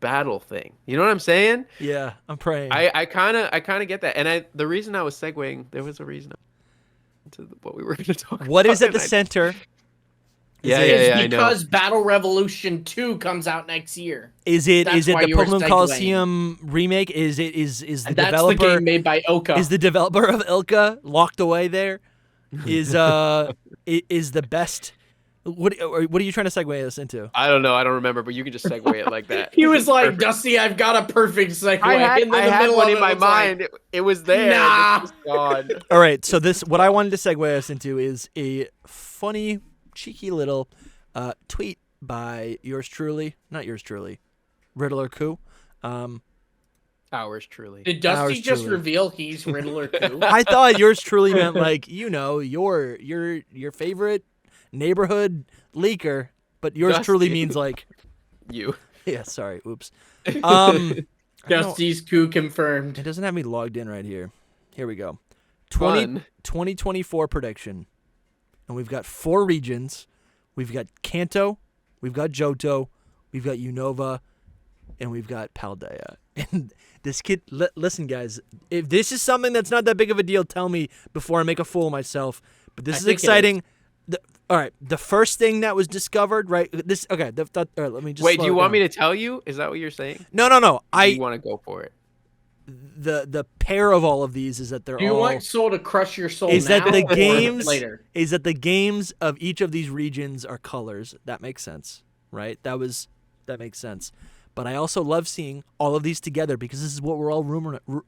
battle thing? You know what I'm saying? Yeah, I'm praying. I kind of get that. And the reason I was segueing, there was a reason to what we were going to talk about. What is at the center? Yeah, because Battle Revolution 2 comes out next year. Is it That's the why you were Pokemon segueing. Coliseum remake? Is the That's developer the game made by Oka. Is the developer of Ilka locked away there? Is the best? What are you trying to segue us into? I don't know. I don't remember, but you can just segue it like that. He was like, Dusty, I've got a perfect segue. I had one in my mind. Like, it was there. Nah. It was gone. All right. So what I wanted to segue us into is a funny, cheeky little tweet by yours truly, not yours truly, Riddler Coup. Ours truly. Did Dusty just reveal he's Riddler too? I thought yours truly meant like your favorite neighborhood leaker, but yours Dusty. truly means like You. Yeah, sorry. Oops. Dusty's coup confirmed. It doesn't have me logged in right here. Here we go. Fun. 2024 prediction. And we've got 4 regions. We've got Kanto, we've got Johto, we've got Unova, and we've got Paldea. And this kid, listen, guys, if this is something that's not that big of a deal, tell me before I make a fool of myself. But this is exciting. All right, the first thing that was discovered, right? This okay. All right, let me just. Wait, do you want me to tell you? Is that what you're saying? No. You want to go for it? The pair of all of these is that they're all. Do you want Soul to crush your soul? Is now that the or games? later? Is that the games of each of these regions are colors? That makes sense, right? That makes sense. But I also love seeing all of these together because this is what we're all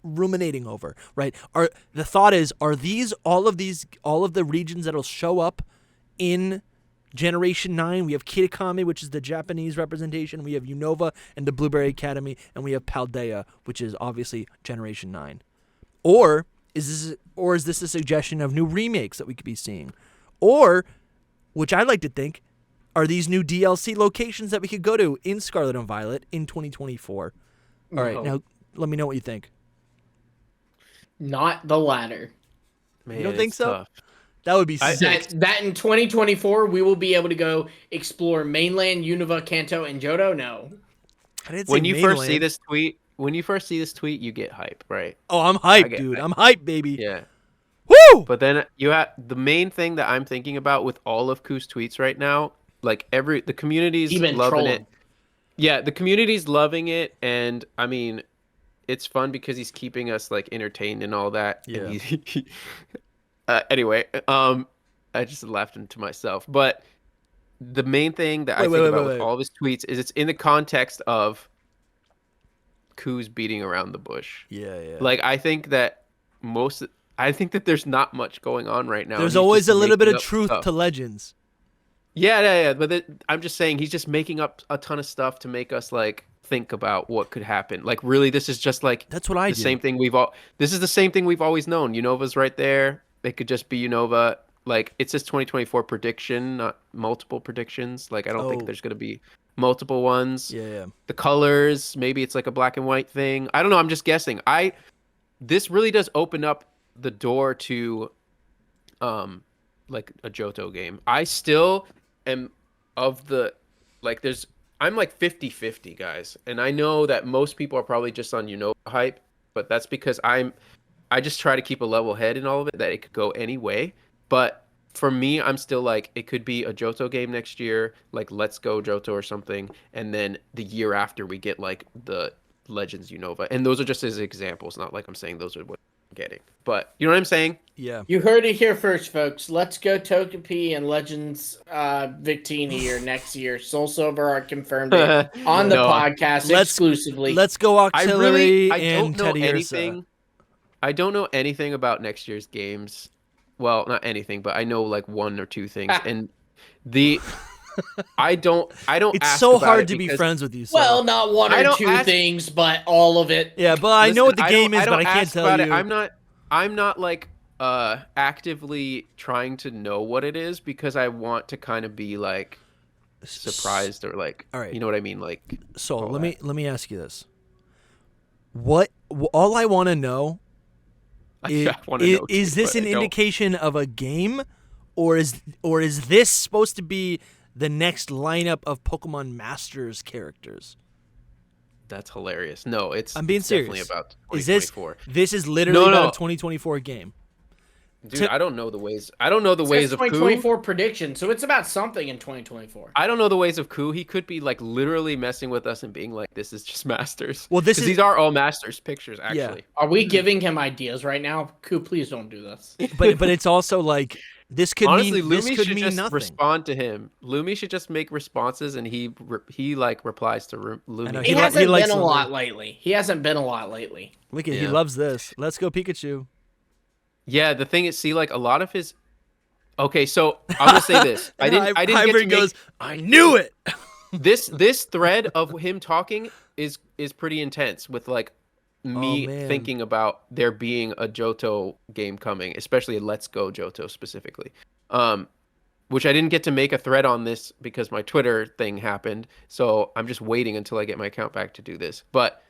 ruminating over, right? The thought is, are these all of the regions that'll show up in Generation 9? We have Kitakami, which is the Japanese representation. We have Unova and the Blueberry Academy, and we have Paldea, which is obviously Generation 9. Or is this a suggestion of new remakes that we could be seeing? Or, which I like to think, are these new DLC locations that we could go to in Scarlet and Violet in 2024? All right, now let me know what you think. Not the latter. Man, You don't think so? tough. That would be sick. That in 2024 we will be able to go explore mainland, Unova, Kanto, and Johto. No. I didn't say When you first mainland. see this tweet, you get hype, right? Oh, I'm hyped, dude. I'm hyped, baby. Yeah. Woo! But then you have the main thing that I'm thinking about with all of Koo's tweets right now, like the community's Even loving trolling. it. Yeah, the community's loving it, and I mean, it's fun because he's keeping us like entertained and all that. Yeah. And anyway, I just laughed into myself. But the main thing that I think about with all of his tweets is it's in the context of Koo's beating around the bush. Yeah. Like I think that there's not much going on right now. There's He's always just a little bit making of up truth stuff. to legends. Yeah. But I'm just saying he's just making up a ton of stuff to make us like think about what could happen. Like really, this is just like That's what I do. same thing This is the same thing we've always known. Unova's right there. It could just be Unova. Like it says 2024 prediction, not multiple predictions. Like I don't think there's gonna be multiple ones. Yeah. The colors, maybe it's like a black and white thing. I don't know. I'm just guessing. This really does open up the door to like a Johto game. I still am of the like there's I'm like 50-50, guys. And I know that most people are probably just on hype, but that's because I just try to keep a level head in all of it, that it could go any way. But for me, I'm still like, it could be a Johto game next year, like Let's Go Johto or something, and then the year after we get like the Legends Unova. And those are just as examples, not like I'm saying those are what I'm getting. But you know what I'm saying? Yeah. You heard it here first, folks. Let's Go Togepi and Legends Victini are next year. Soul Silver are confirmed on the podcast exclusively. Let's Go Auxiliary I don't and know Teddy anything. I don't know anything about next year's games. Well, not anything, but I know like one or two things. And I don't It's ask so about hard it to be because friends with you. So. Well, not one or two things, but all of it. Yeah, but I know what the game is, but I can't ask tell about you. it. I'm not like actively trying to know what it is because I want to kind of be like surprised or like, all right. You know what I mean? Like, so let me ask you this. All I want to know is this an indication of a game, or is this supposed to be the next lineup of Pokemon Masters characters? That's hilarious. No, I'm being serious. Definitely about 2024. This is literally about a 2024 game. Dude, I don't know the ways. I don't know the ways of 2024 prediction, so it's about something in 2024. I don't know the ways of Ku. He could be like literally messing with us and being like, "This is just Masters." Well, these are all Masters pictures, actually. Yeah. Are we giving him ideas right now? Ku, please don't do this. But it's also like this could honestly, mean Lumi this could should mean just nothing. respond to him. Lumi should just make responses, and he like replies to Lumi. He hasn't been a lot lately. Look at he loves this. Let's Go Pikachu. Yeah, the thing is, see, like a lot of his. Okay, so I'm gonna say this. I didn't Hybrid goes. I knew it. This thread of him talking is pretty intense with like me thinking about there being a Johto game coming, especially a Let's Go Johto specifically. Which I didn't get to make a thread on this because my Twitter thing happened. So I'm just waiting until I get my account back to do this. But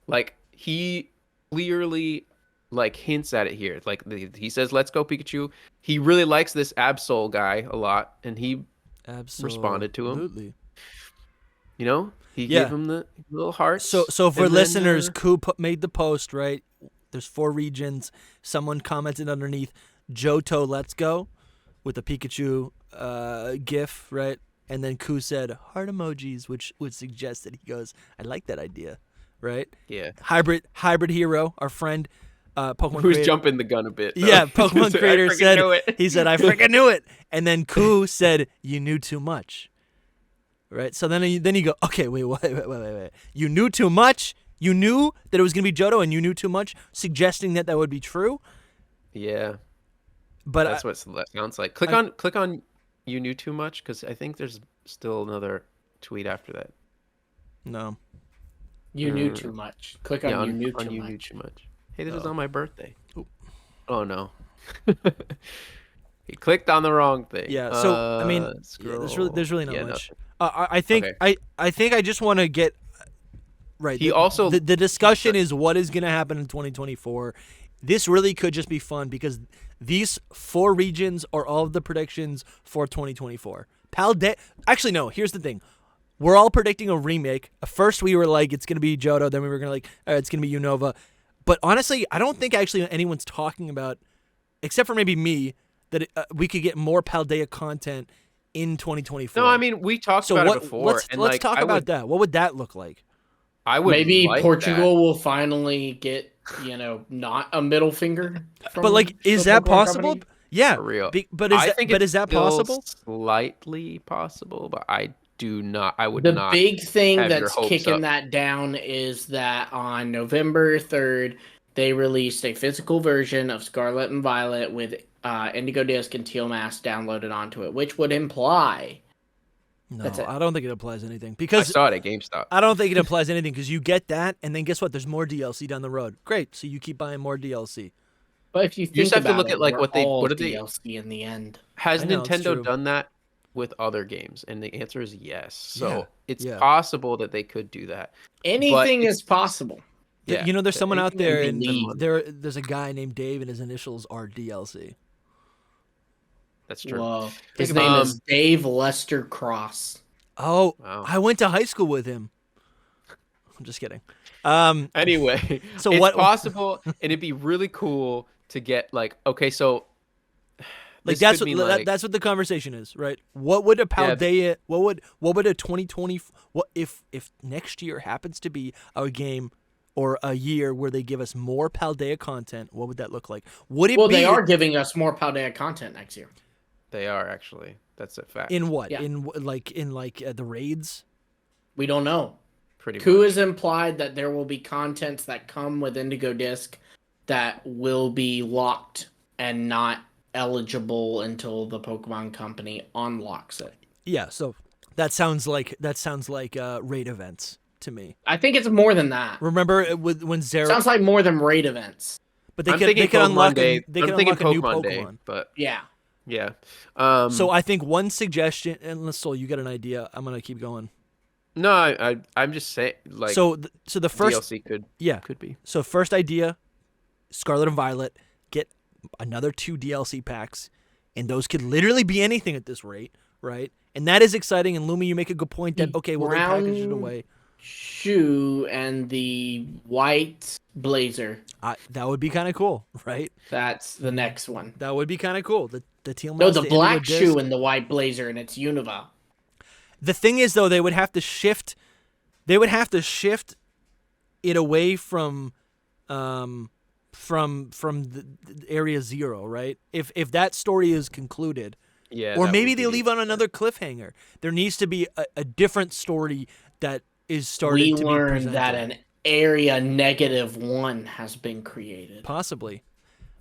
like he clearly like hints at it here. Like he says, "Let's Go Pikachu." He really likes this Absol guy a lot, and he responded to him. Absolutely. You know, he gave him the little hearts. So for listeners, Ku made the post, right? There's 4 regions. Someone commented underneath Johto Let's Go with a Pikachu gif, right? And then Ku said heart emojis, which would suggest that he goes, "I like that idea," right? Yeah. Hybrid Hero, our friend. Pokemon Who's creator, jumping the gun a bit. Though. Yeah, Pokemon creator said, he said, "I freaking knew it." And then Ku said, "You knew too much." Right? So then you go, okay, wait. You knew too much? You knew that it was going to be Johto and you knew too much, suggesting that would be true? Yeah. But that's what that sounds like. Click on you knew too much, because I think there's still another tweet after that. No. You knew too much. Click on you knew too much. Hey, this is on my birthday. Oh no. He clicked on the wrong thing. Yeah, so I mean, there's really not much. I think I just want to get right. The discussion is what is going to happen in 2024. This really could just be fun because these 4 regions are all of the predictions for 2024. Actually, no. Here's the thing. We're all predicting a remake. First, we were like, it's going to be Johto. Then we were going to like, it's going to be Unova. But honestly, I don't think actually anyone's talking about, except for maybe me, that we could get more Paldea content in 2024. No, I mean, we talked about it before. Let's talk about that. What would that look like? Maybe Portugal will finally get, not a middle finger. But like, is that possible? Company? Yeah. For real. But is that possible? Slightly possible, but I would The not. big thing that's kicking that down is that on November 3rd, they released a physical version of Scarlet and Violet with Indigo Disc and Teal Mask downloaded onto it, which would imply. No, I don't think it applies anything because I saw it at GameStop. I don't think it applies anything because you get that, and then guess what? There's more DLC down the road. Great, so you keep buying more DLC. But if you just have to look at like what did they DLC in the end. Has Nintendo done that with other games? And the answer is yes. So it's possible that they could do that. Anything is possible. Yeah. There's someone out there, and there's a guy named Dave, and his initials are DLC. That's true. Whoa. His name is Dave Lester Cross. Oh, Wow. I went to high school with him. I'm just kidding. Anyway, so it's what? possible, and it'd be really cool to get like, okay, so Like this that's could what mean, like, that's what the conversation is, right? What would a Paldea? What would a 2020? What if next year happens to be a game or a year where they give us more Paldea content? What would that look like? Would it? Well, be, they are giving us more Paldea content next year. they are actually. That's a fact. In what? Yeah. In the raids? We don't know. Pretty Ku much. has implied that there will be contents that come with Indigo Disc that will be locked and not eligible until the Pokemon Company unlocks it. Yeah. So that sounds like raid events to me. I think it's more than that. Remember when Zero? Sounds like more than raid events. But they I'm could thinking unlock Day. they I'm could thinking unlock a new Pokemon Pokemon. Day, but Yeah. yeah. So I think one suggestion, and Soul, you got an idea. I'm gonna keep going. No, I'm just saying, like, So the first DLC could be. So first idea, Scarlet and Violet get another 2 DLC packs, and those could literally be anything at this rate, right? And that is exciting. And Lumi, you make a good point that okay, well they package it away. Shoe and the white blazer. That would be kind of cool, right? That's the next one. That would be kind of cool. The teal. No, the black Indigo shoe Disc. and the white blazer, and it's Unova. The thing is, though, they would have to shift. They would have to shift it away from the Area 0, right? If that story is concluded, Yeah. or that maybe would they be- leave on another cliffhanger. There needs to be a different story that is started We to be learned presented. that an Area -1 has been created. Possibly.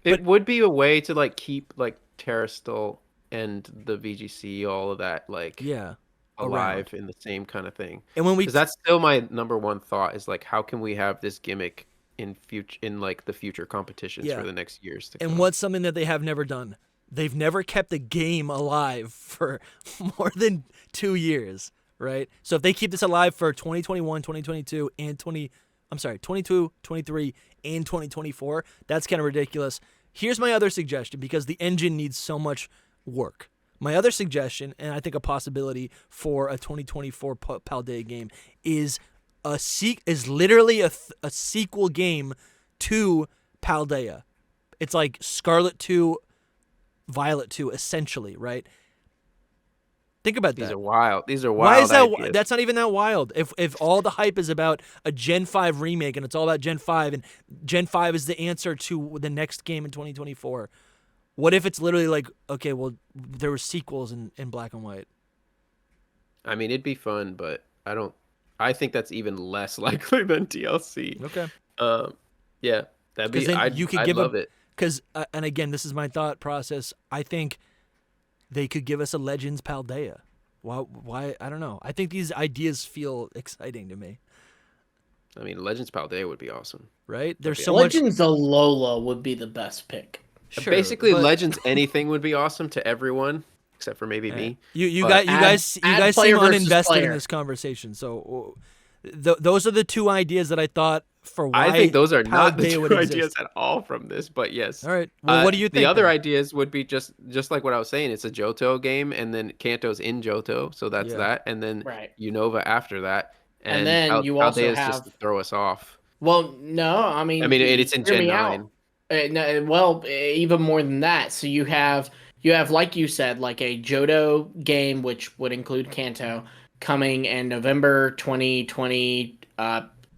It would be a way to like keep like Terrastal and the VGC, all of that, like Yeah. alive around. in the same kind of thing. And when we Because that's still my number one thought is like, how can we have this gimmick in like the future competitions Yeah. for the next years to and come? what's something that they have never done? They've never kept a game alive for more than 2 years, right? So if they keep this alive for 2021, 2022, and 22, 23, and 2024, that's kind of ridiculous. Here's my other suggestion, because the engine needs so much work. My other suggestion, and I think a possibility for a 2024 Paldea game, is literally a sequel game to Paldea. It's like Scarlet 2, Violet 2, essentially, right? Think about that. These are wild. These are wild. Why is that? ideas. That's not even that wild. If all the hype is about a Gen 5 remake and it's all about Gen 5 and Gen 5 is the answer to the next game in 2024, what if it's literally like, okay, well, there were sequels in black and white? I mean, it'd be fun, but I think that's even less likely than DLC. Okay. Yeah, that'd be. Then I'd love it. Because, and again, this is my thought process. I think they could give us a Legends Paldea. Why? I don't know. I think these ideas feel exciting to me. I mean, Legends Paldea would be awesome. Right? There's be so much. Legends Alola would be the best pick. Sure, Basically, but Legends anything would be awesome to everyone except for maybe me. You But guys add seem player versus uninvested in player. this conversation. So those are the two ideas that I thought for why I think those are not the Paldea two would ideas exist. at all from this, but yes. All right. Well, what do you think? The other then? ideas would be just like what I was saying. It's a Johto game, and then Kanto's in Johto, so that's Yeah. that, and then Right. Unova after that, And then you also Paldea's have- just to throw us off. Well, no, I mean, It's in hear Gen me out. 9. No, well, even more than that. So you have like you said, like a Johto game, which would include Kanto, coming in November 2020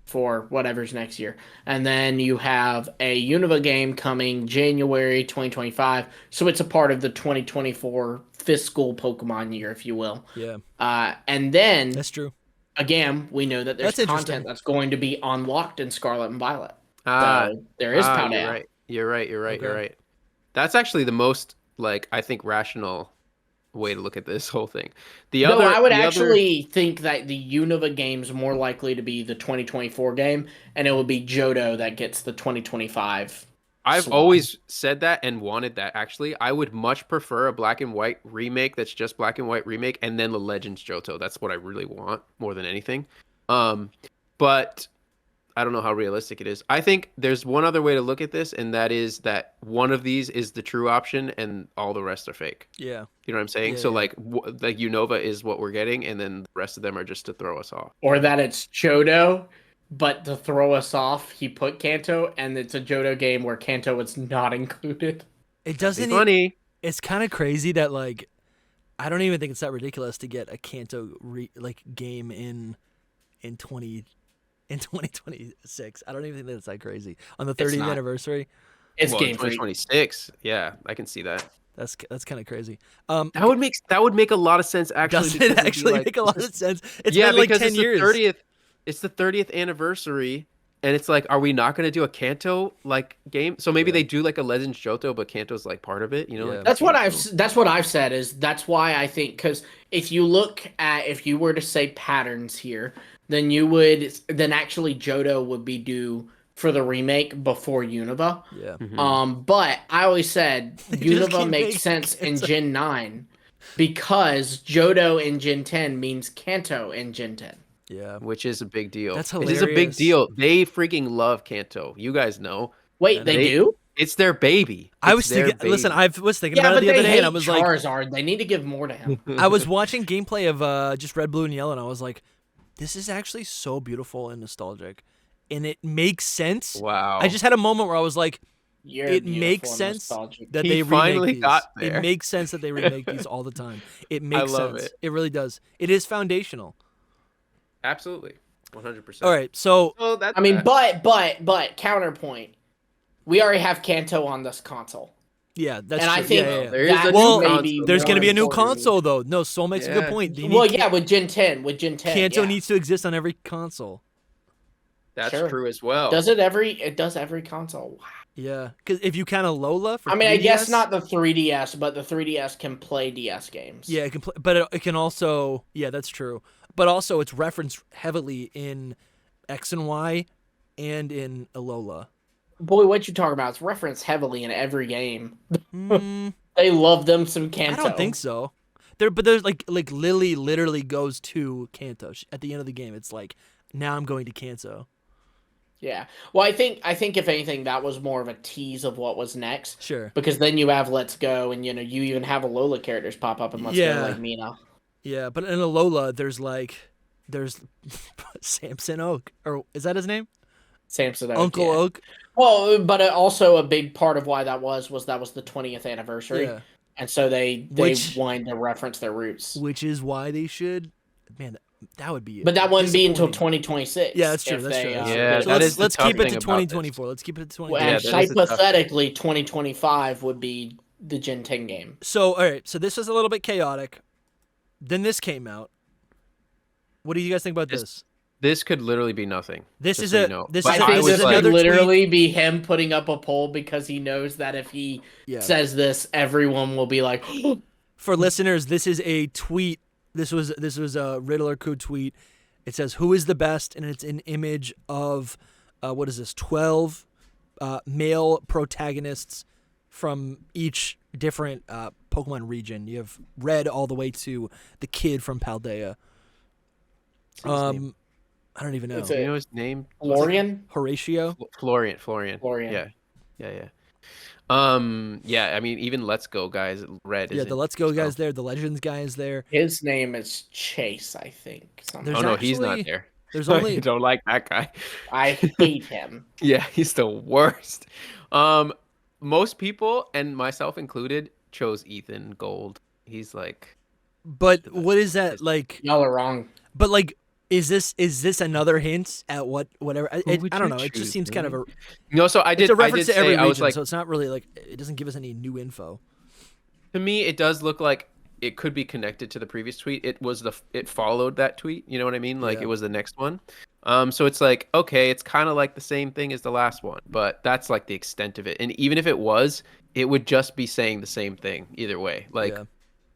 for whatever's next year, and then you have a Unova game coming January 2025. So it's a part of the 2024 fiscal Pokemon year, if you will. Yeah, And then that's true. again, we know that there's That's interesting. content that's going to be unlocked in Scarlet and Violet. Ah, So there is Paldea. You're right. You're Okay. right. That's actually the most I think rational way to look at this whole thing. I would actually think that the Unova game's more likely to be the 2024 game, and it will be Johto that gets the 2025. I've slot. always said that and wanted that, actually. I would much prefer a black and white remake that's just black and white remake and then the Legends Johto. That's what I really want more than anything. But I don't know how realistic it is. I think there's one other way to look at this, and that is that one of these is the true option, and all the rest are fake. Yeah. You know what I'm saying? Yeah, So yeah. like Unova is what we're getting, and then the rest of them are just to throw us off. Or that it's Johto, but to throw us off, he put Kanto, and it's a Johto game where Kanto was not included. It doesn't. Funny. It's kind of crazy that like, I don't even think it's that ridiculous to get a Kanto game in 2026. I don't even think that's that crazy on the 30th anniversary. It's game 2026. Yeah, I can see that. That's kind of crazy. That would make a lot of sense actually. Does it actually make a lot of sense? It's been like 10 years. It's the 30th anniversary, and it's like, are we not going to do a Kanto like game? So maybe they do like a Legends Johto, but Kanto's like part of it. You know, like, that's what I've said. Is that's why I think, because if you were to say patterns here, then actually Johto would be due for the remake before Unova. Yeah. Mm-hmm. But I always said Unova makes sense in Gen 9 because Johto in Gen 10 means Kanto in Gen 10. Yeah. Which is a big deal. That's hilarious. It is a big deal. They freaking love Kanto. You guys know. Wait, they do? It's their baby. I was thinking about it the other day, and I was like, Charizard. They need to give more to him. I was watching gameplay of just Red, Blue, and Yellow, and I was like, this is actually so beautiful and nostalgic. And it makes sense. Wow. I just had a moment where I was like, it makes sense that they finally remake got these. there. It makes sense that they remake these all the time. It makes love sense. it. It really does. It is foundational. Absolutely. 100%. All right, so but counterpoint, we already have Kanto on this console. Yeah, that's and true. I think there's going to be a new console though. No, Soul makes a good point. With Gen 10, Kanto needs to exist on every console. That's true as well. It does every console. Wow. Yeah, because if you count Alola for 3DS, I guess not the 3DS, but the 3DS can play DS games. Yeah, it can play, but it can also. Yeah, that's true. But also, it's referenced heavily in X and Y, and in Alola. Boy, what you talking about? It's referenced heavily in every game. They love them some Kanto. I don't think so. There's like Lily literally goes to Kanto at the end of the game. It's like, now I'm going to Kanto. Yeah. Well, I think if anything, that was more of a tease of what was next. Sure. Because then you have Let's Go, and you even have Alola characters pop up in Let's Go, like Mina. Yeah, but in Alola, there's Samson Oak, or is that his name? Samson Oak. Uncle Oak. Well, but also a big part of why that was the 20th anniversary. Yeah. And so they wanted to reference their roots. Which is why they should. Man, that would be. But that wouldn't be until 2026. Yeah, that's true. That's true. Yeah, so let's keep it to 2024. Let's keep it to 2024. And hypothetically, 2025 would be the Gen 10 game. So, all right. So this was a little bit chaotic. Then this came out. What do you guys think about this? This could literally be nothing. I think this could literally be him putting up a poll because he knows that if he says this, everyone will be like. For listeners, this is a tweet. This was a Riddler Coup tweet. It says, "Who is the best?" and it's an image of 12 male protagonists from each different Pokemon region. You have Red all the way to the kid from Paldea. I don't even know. You know his name? Florian? Horatio? Florian. Yeah. I mean, even Let's Go guys, Red. Yeah, the Let's Go guy's there. The Legends guy is there. His name is Chase, I think. No, he's not there. There's only. I don't like that guy. I hate him. Yeah, he's the worst. Most people, and myself included, chose Ethan Gold. He's like. But what is that like? Y'all are wrong. But like. Is this another hint at whatever? I don't know. It just seems kind of a. No, so I did. It's a reference to every region, like, so it's not really like it doesn't give us any new info. To me, it does look like it could be connected to the previous tweet. It followed that tweet. You know what I mean? Like it was the next one. So it's like, okay, it's kind of like the same thing as the last one, but that's like the extent of it. And even if it was, it would just be saying the same thing either way. Like. Yeah.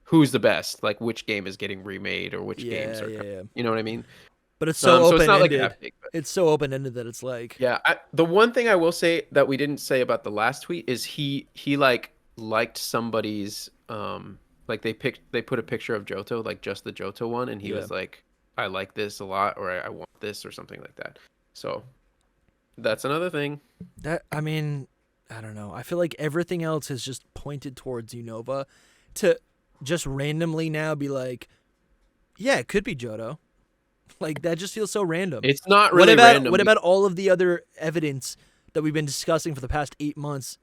Who's the best? Like which game is getting remade or which games are you know what I mean? But it's so open-ended. It's not like that big, but... It's so open-ended that it's like the one thing I will say that we didn't say about the last tweet is he like liked somebody's like they put a picture of Johto, like just the Johto one, and he was like, I like this a lot, or I want this or something like that. So That's another thing. I mean, I don't know. I feel like everything else has just pointed towards Unova to just randomly now be like, yeah, it could be Johto. Like, that just feels so random. It's not really random. What about all of the other evidence that we've been discussing for the past 8 months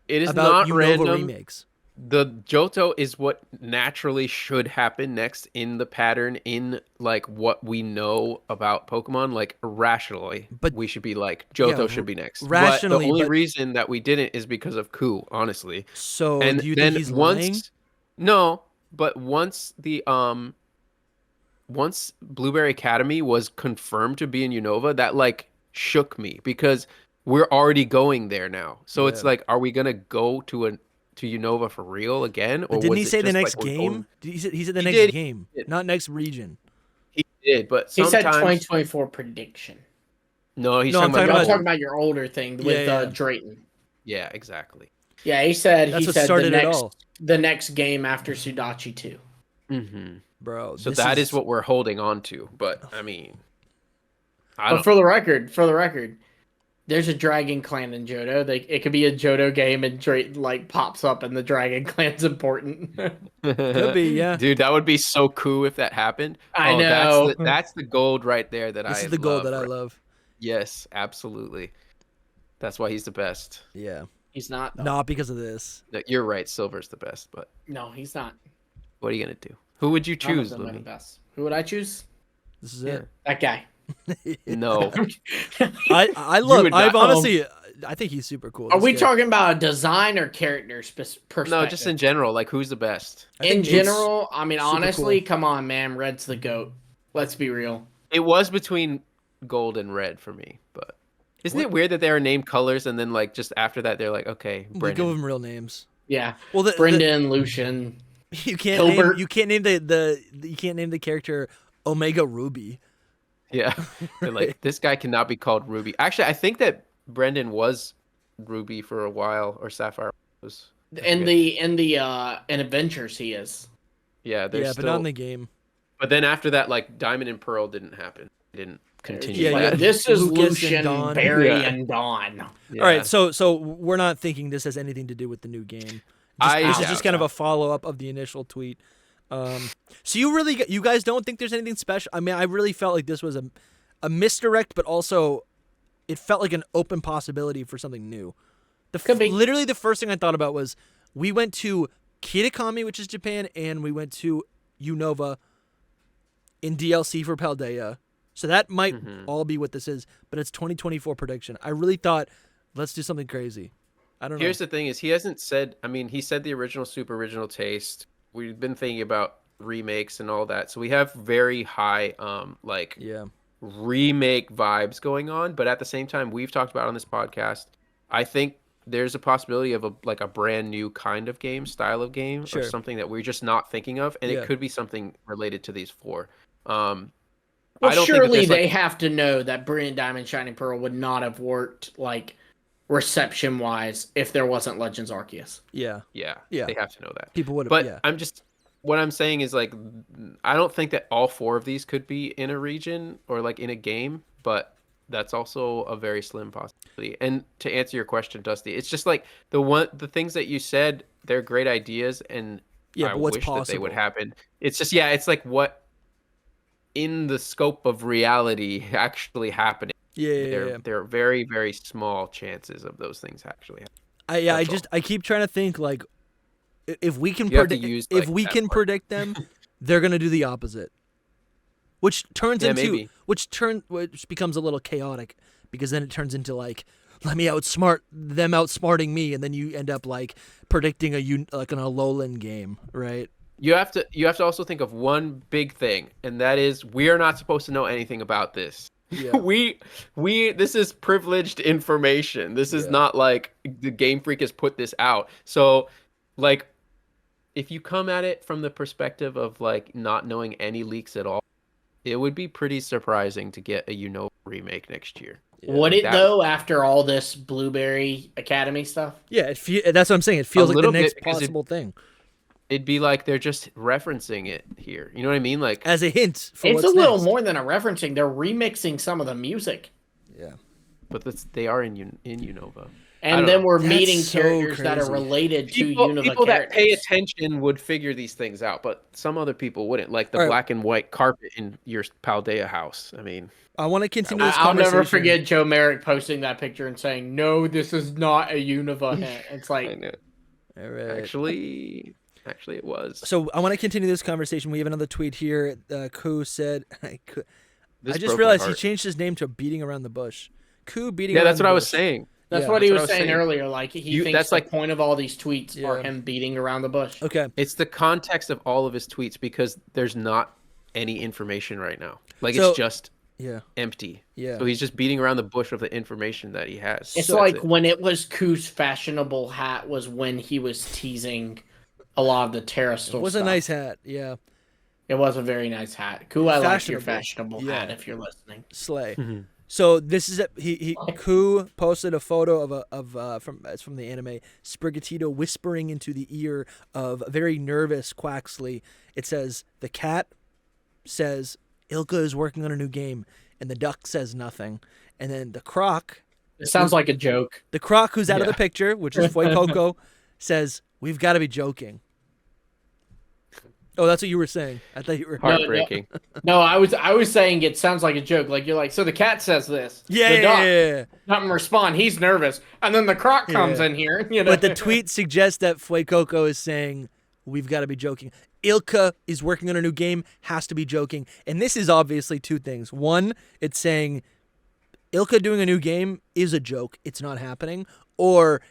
it is about not Unova random. remakes? The Johto is what naturally should happen next in the pattern, in like what we know about Pokemon, like rationally. But we should be like Johto should be next. Rationally, but the only reason that we didn't is because of Ku, honestly. So and do you then think he's once, lying? No, but once once Blueberry Academy was confirmed to be in Unova, that like shook me because we're already going there now. So it's like, are we gonna go to Unova for real again? Or didn't was he it say the just next like game? He said the He next did. game, He did. not next region. He did, but He sometimes... said 2024 prediction. No, he's No, I'm talking Y'all about... talking about your older thing with Yeah. Drayton. Yeah, exactly. Yeah, he said That's what started it all. the next game after Sudachi 2. Mm-hmm. Bro, So that is what we're holding on to. But I mean, But for the record, there's a Dragon Clan in Johto. It could be a Johto game and Drayton like pops up and the Dragon Clan's important. Could be, yeah. Dude, that would be so cool if that happened. I know. That's the gold right there that This is the gold that I love. Yes, absolutely. That's why he's the best. Yeah. He's not. Though. Not because of this. No, you're right. Silver's the best, but No, he's not. what are you gonna do? Who would you None of choose, them are the Louis? best. Who would I choose? This is it. That guy. No. I've honestly, I think he's super cool. Are this we kid. talking about a design or character perspective? No, just in general. Like, who's the best? In general, I mean, super honestly, cool. come on, man. Red's the GOAT. Let's be real. It was between gold and red for me, but isn't it weird that they are named colors and then like just after that they're like, okay, We Brendan. give them real names. Yeah. Well, Brendan, Lucian. you can't name, Hilbert. you can't name you can't name the character Omega Ruby. Yeah, they're like, this guy cannot be called Ruby. Actually, I think that Brendan was Ruby for a while, or Sapphire was. In Adventures, he is. Yeah, But not in the game. But then after that, like Diamond and Pearl didn't happen. It didn't continue. Yeah, that. This is Lucas and Lucian, Dawn. Barry, Yeah. and Dawn. Yeah. All right, so we're not thinking this has anything to do with the new game. This is just kind of a follow up of the initial tweet. So you guys don't think there's anything special? I mean, I really felt like this was a misdirect, but also it felt like an open possibility for something new. Could be. Literally, the first thing I thought about was we went to Kitakami, which is Japan, and we went to Unova in DLC for Paldea. So that might all be what this is, but it's 2024 prediction. I really thought, let's do something crazy. I don't know. Here's the thing: is he hasn't said. I mean, he said the original Super Original Taste. We've been thinking about remakes and all that, so we have very high, remake vibes going on. But at the same time, we've talked about on this podcast. I think there's a possibility of a brand new kind of game, style of game, or something that we're just not thinking of, and it could be something related to these four. Well, I don't surely think they have to know that Brilliant Diamond, Shining Pearl would not have worked like reception wise if there wasn't Legends Arceus. Yeah. They have to know that. People would have. But Yeah. what I'm saying is like, I don't think that all four of these could be in a region or like in a game, but that's also a very slim possibility. And to answer your question, Dusty, it's just like the things that you said, they're great ideas, and I what's wish that they would possible? happen. It's just it's like what in the scope of reality actually happening. Yeah. There are very, very small chances of those things actually happening. I keep trying to think like if we can You have to predict use, if like, we that can part. predict them, they're gonna do the opposite, which maybe. which becomes a little chaotic because then it turns into like let me outsmart them outsmarting me, and then you end up like predicting like an Alolan game, right? You have to also think of one big thing, and that is we are not supposed to know anything about this. Yeah. we this is privileged information. This is not like the Game Freak has put this out. So like if you come at it from the perspective of like not knowing any leaks at all, it would be pretty surprising to get a Unova remake next year. Would it though after all this Blueberry Academy stuff? Yeah, that's what I'm saying. It feels like the little next bit, because possible thing. It'd be like they're just referencing it here. You know what I mean? Like As a hint for It's what's a little next. more than a referencing. They're remixing some of the music. Yeah. but they are in Unova. And then we're That's meeting so characters that are crazy. related to People Unova that characters. pay attention would figure these things out, but some other people wouldn't. Like the All right. black and white carpet in your Paldea house. I mean, I want to continue this I'll conversation. never forget Joe Merrick posting that picture and saying, "No, this is not a Unova hint." It's I like, know. All right. Actually, it was. So I want to continue this conversation. We have another tweet here. Koo said, I This just broke my realized he heart. changed his name to Beating Around the Bush. Koo Beating Yeah, Around that's the what I was Bush. saying. that's Yeah. what he That's was what I was saying saying. earlier. Like he thinks that's the like- point of all these tweets Yeah. are him beating around the bush. Okay. It's the context of all of his tweets because there's not any information right now. Like So- it's just Yeah. empty. Yeah. So he's just beating around the bush with the information that he has. It's So like that's it. when it was Koo's fashionable hat was when he was teasing a lot of the Terrastal It was stuff. a nice hat. Yeah. It was a very nice hat. Koo, I like your Fashionable. fashionable Yeah. hat if you're listening. Slay. Mhm. So this is he Koo posted a photo of from the anime Sprigatito whispering into the ear of a very nervous Quaxley. It says the cat says Ilka is working on a new game, and the duck says nothing, and then the croc It sounds like a joke. who's out of the picture, which is Fuecoco, says we've got to be joking. Oh, that's what you were saying. I thought you were. Heartbreaking. No, I was saying it sounds like a joke. Like you're like, so the cat says this. Yeah, the duck yeah. doesn't respond. He's nervous, and then the croc comes Yeah. in here. You know, But the tweet suggests that Fuecoco is saying, we've got to be joking. Ilka is working on a new game, has to be joking. And this is obviously two things. One, it's saying Ilka doing a new game is a joke. It's not happening. Or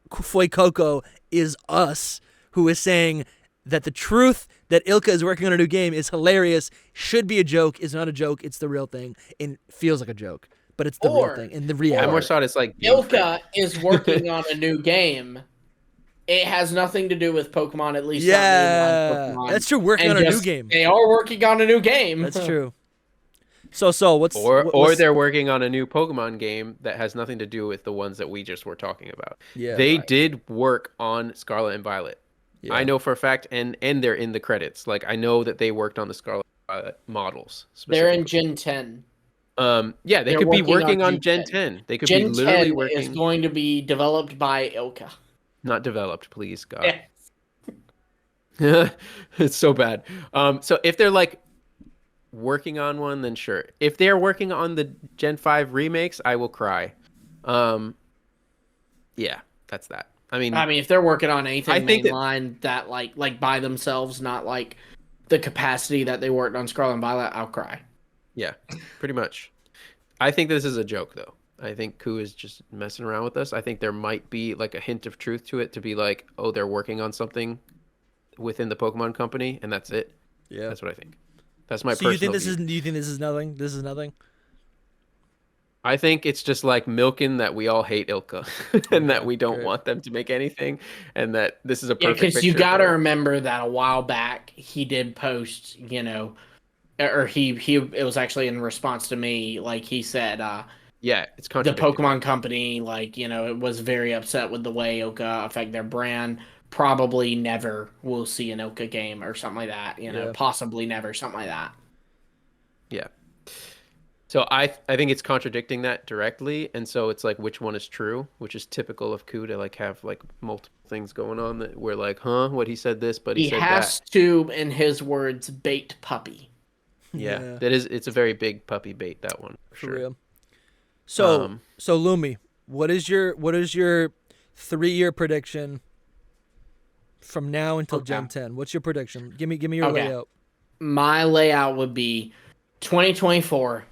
Fuecoco is us, who is saying that the truth that Ilka is working on a new game is hilarious, should be a joke, is not a joke, it's the real thing, and feels like a joke. But it's the real Or- thing, and the I reality. more thought it's like Ilka is working on a new game. It has nothing to do with Pokemon, at least. not Yeah, mainline Pokemon. that's true. Working And on a new just- game. They are working on a new game. That's true. So what's or what's- they're working on a new Pokemon game that has nothing to do with the ones that we just were talking about. Yeah, they right. did work on Scarlet and Violet. Yeah. I know for a fact, and they're in the credits. Like I know that they worked on the Scarlet and Violet models. They're in specifically. Gen 10. Yeah, they they're could be working working on on Gen Gen 10. They could Gen be literally 10 working. is going to be developed by Ilka. Not developed, please, God. Yeah. It's so bad. So if they're like working on one, then sure. If they're working on the Gen 5 remakes, I will cry. Yeah, that's that. I mean, if they're working on anything I think that- mainline that like by themselves, not like the capacity that they worked on Scarlet and Violet, I'll cry. yeah, pretty much. I think this is a joke, though. I think Koo is just messing around with us. I think there might be like a hint of truth to it, to be like, oh, they're working on something within the Pokemon company, and that's it. Yeah. That's what I think. That's my So you think personal this view. is? Do you think this is nothing? This is nothing. I think it's just like milking that we all hate Ilka and that we don't Great. want them to make anything, and that this is a Yeah, perfect because you picture got to for- remember that a while back he did post, or he it was actually in response to me, like he said, Yeah, it's the contradictory. Pokemon company, it was very upset with the way Ilka affect their brand. Probably never will see an Ilka game or something like that. Yeah. Possibly never, something like that. Yeah. So I think it's contradicting that directly, and so it's like which one is true, which is typical of Koo to like have like multiple things going on that we're like, huh, what he said this, but he He said has to, in his words, bait puppy. that. Yeah, that is. It's a very big puppy bait, that one for For sure. real. So Um, so Lumi, what is your 3-year prediction from now until Okay. Gen 10? What's your prediction? Give me your Okay. layout. My layout would be 2024.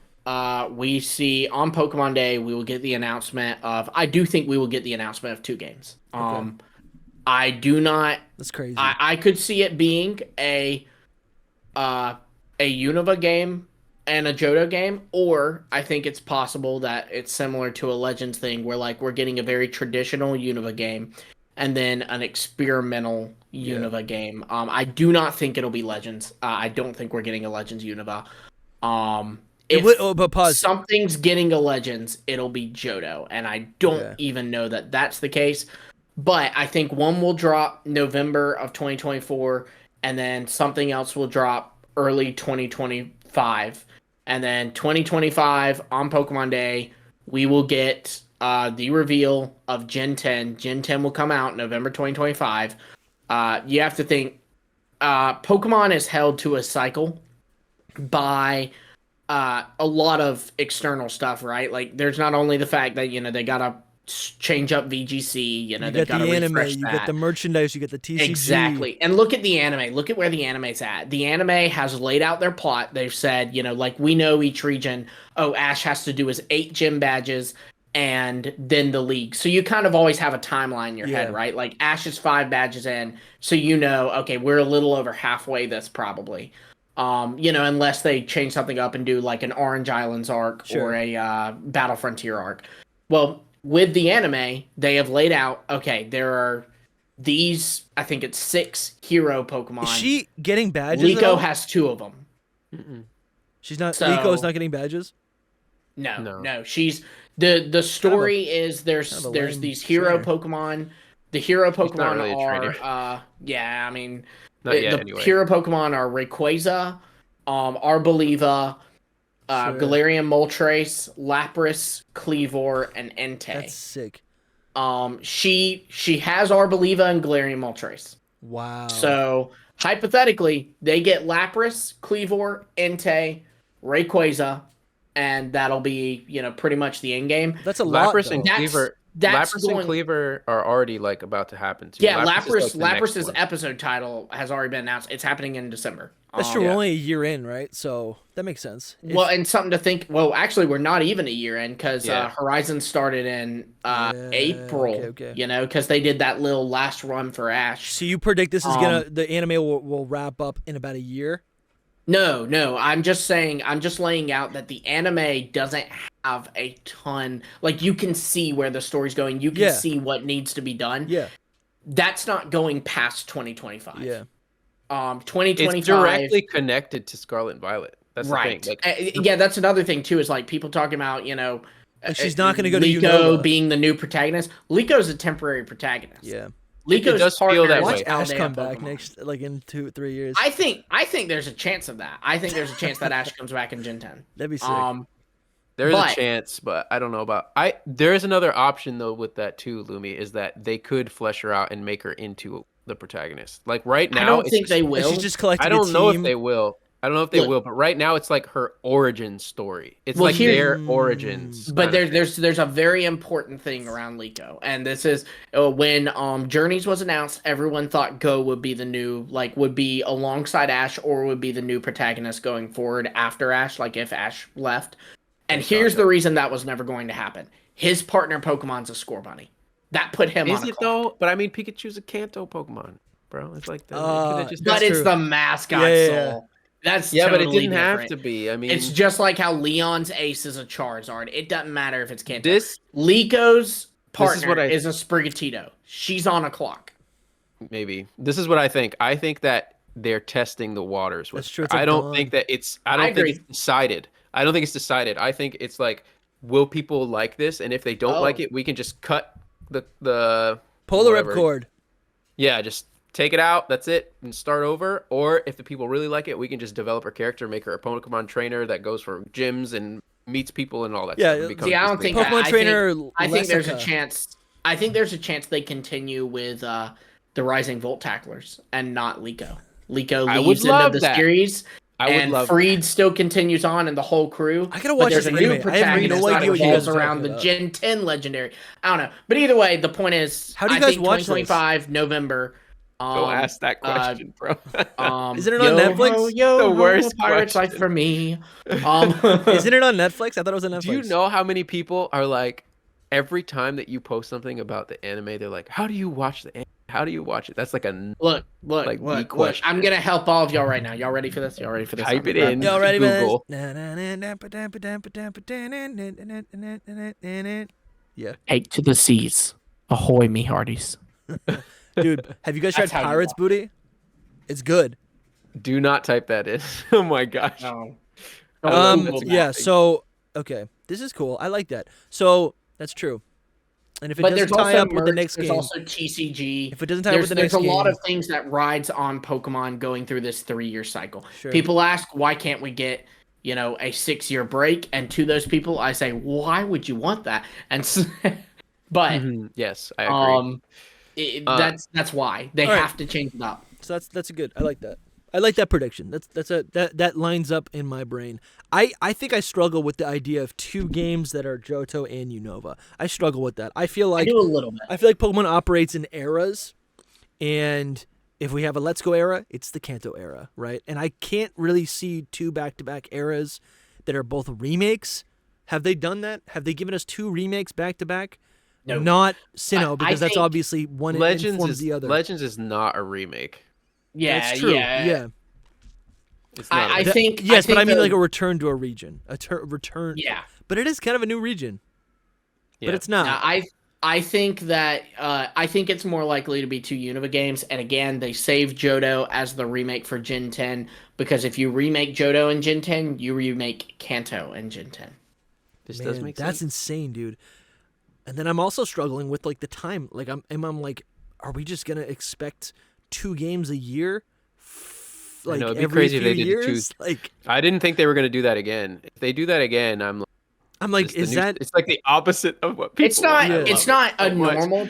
We see on Pokemon Day, we will get the announcement of. I do think we will get the announcement of 2 games. I do not. That's crazy. I could see it being a Unova game and a Johto game, or I think it's possible that it's similar to a Legends thing, where like we're getting a very traditional Unova game and then an experimental Unova game. I do not think it'll be Legends. I don't think we're getting a Legends Unova. If but pause. something's getting a Legends, it'll be Johto, and I don't even know that that's the case. But I think one will drop November of 2024, and then something else will drop early 2025. And then 2025 on Pokemon Day, we will get the reveal of Gen 10. Gen 10 will come out November 2025. You have to think Pokemon is held to a cycle by a lot of external stuff, right? Like, there's not only the fact that, they got to change up VGC, you they've got to anime, refresh you that. get the merchandise, you get the TCG. Exactly. And look at the anime. Look at where the anime's at. The anime has laid out their plot. They've said, like, we know each region, Ash has to do his 8 gym badges and then the league. So you kind of always have a timeline in your head, right? Like, Ash is 5 badges in, so okay, we're a little over halfway this probably. Unless they change something up and do like an Orange Islands arc or a Battle Frontier arc. Well, with the anime, they have laid out, okay, there are these, I think it's 6 hero Pokemon. Is she getting badges? Liko has 2 of them. Mm-mm. She's not. Liko's not getting badges. No. She's the story is there's these hero Pokemon. The hero Pokemon really are Not yet, the anyway. hero Pokemon are Rayquaza, Arboliva, Galarian Moltres, Lapras, Kleavor, and Entei. That's sick. She has Arboliva and Galarian Moltres. Wow. So hypothetically, they get Lapras, Kleavor, Entei, Rayquaza, and that'll be pretty much the end game. That's a lot. Lapras and Kleavor. That's and Kleavor are already like about to happen too. Yeah, Lapras Lapras's episode title has already been announced. It's happening in December. That's true. We're only a year in, right? So that makes sense. Well, and something to think. Well, actually, we're not even a year in because Horizon started in April. Okay. Because they did that little last run for Ash. So you predict this is the anime will wrap up in about a year? No. I'm just saying. I'm just laying out that the anime doesn't have a ton. Like, you can see where the story's going. You can see what needs to be done. Yeah. That's not going past 2025. Yeah. 2025. It's directly connected to Scarlet and Violet. That's right. the thing. Yeah, that's another thing too. Is like people talking about she's not going to go to Liko Unova. being the new protagonist. Liko's a temporary protagonist. Yeah. Liko's does feel that Watch way. Ash come back next, like in 2-3 years. I think there's a chance of that. I think there's a chance that Ash comes back in Gen 10. That'd be sick. There's a chance, but I don't know about. There is another option though with that too, Lumi, is that they could flesh her out and make her into the protagonist. Like right now, I don't think they will. She's just collecting. I don't know if they will. But right now it's like her origin story. It's like their origins. But there's a very important thing around Liko, and this is when Journeys was announced, everyone thought Go would be the new, would be alongside Ash or would be the new protagonist going forward after Ash, like if Ash left. And here's the reason that was never going to happen. His partner Pokemon's a Score Bunny. That put him on a clock. Is it though? But I mean, Pikachu's a Kanto Pokemon, bro. It's like but it's the mascot soul. That's but it totally didn't different. have to be. I mean, it's just like how Leon's ace is a Charizard. It doesn't matter if it's Kanto. Liko's partner is a Sprigatito. She's on a clock. Maybe this is what I think. I think that they're testing the waters with. That's true. I don't think that it's. I don't think it's decided. I don't think it's decided. I think it's like, will people like this? And if they don't like it, we can just cut the pull the ripcord. Yeah, just take it out. That's it, and start over. Or if the people really like it, we can just develop her character, make her a Pokemon trainer that goes for gyms and meets people and all that. Yeah, stuff. I don't think Pokemon trainer. I think there's a chance. I think there's a chance they continue with the Rising Volt Tacklers and not Liko. Liko leaves into the series. And Freed still continues on, and the whole crew. I gotta watch there's this a new anime. protagonist that revolves around the Gen 10 legendary. I don't know, but either way, the point is, how do you guys watch 2025 November. Go ask that question, bro. Isn't it on Netflix? The worst Pirate's Life for me. Isn't it on Netflix? I thought it was on Netflix. Do you know how many people are like, every time that you post something about the anime, they're like, "How do you watch the anime? How do you watch it?" That's like a look. question. I'm gonna help all of y'all right now. Y'all ready for this? Type it in. Y'all ready Google. Yeah. Take to the seas. Ahoy, me hearties. Dude, have you guys tried Pirates Booty? It's good. Do not type that in. Oh my gosh. No. Yeah. So okay, this is cool. I like that. So that's true. And if it doesn't tie up with the next game, there's also TCG. If it doesn't tie up with the next game, there's a lot of things that rides on Pokemon going through this 3-year cycle. Sure. People ask, why can't we get a 6-year break. And to those people, I say, why would you want that? And but yes, I agree. That's why they have to change it up. So that's a good. I like that. I like that prediction. That lines up in my brain. I think I struggle with the idea of 2 games that are Johto and Unova. I struggle with that. I feel like I do a little bit. I feel like Pokemon operates in eras, and if we have a Let's Go era, it's the Kanto era, right? And I can't really see 2 back-to-back eras that are both remakes. Have they done that? Have they given us 2 remakes back-to-back? No. Not Sinnoh, because that's obviously one informs the other. Legends is not a remake. Yeah, that's true. Yeah. It's not I think yes, but I mean the, like a return to a region, return. Yeah, but it is kind of a new region. Yeah. But it's not. I think that I think it's more likely to be 2 Unova games, and again, they saved Johto as the remake for Gen 10 because if you remake Johto in Gen 10, you remake Kanto in Gen 10. This does make sense. That's insane, dude. And then I'm also struggling with like the time. Like I'm like, are we just gonna expect 2 games a year? Like it'd be every crazy if few they did years? 2. Like I didn't think they were gonna do that again. If they do that again, I'm like, is that? It's like the opposite of what people. It's not. Want. It's not a normal.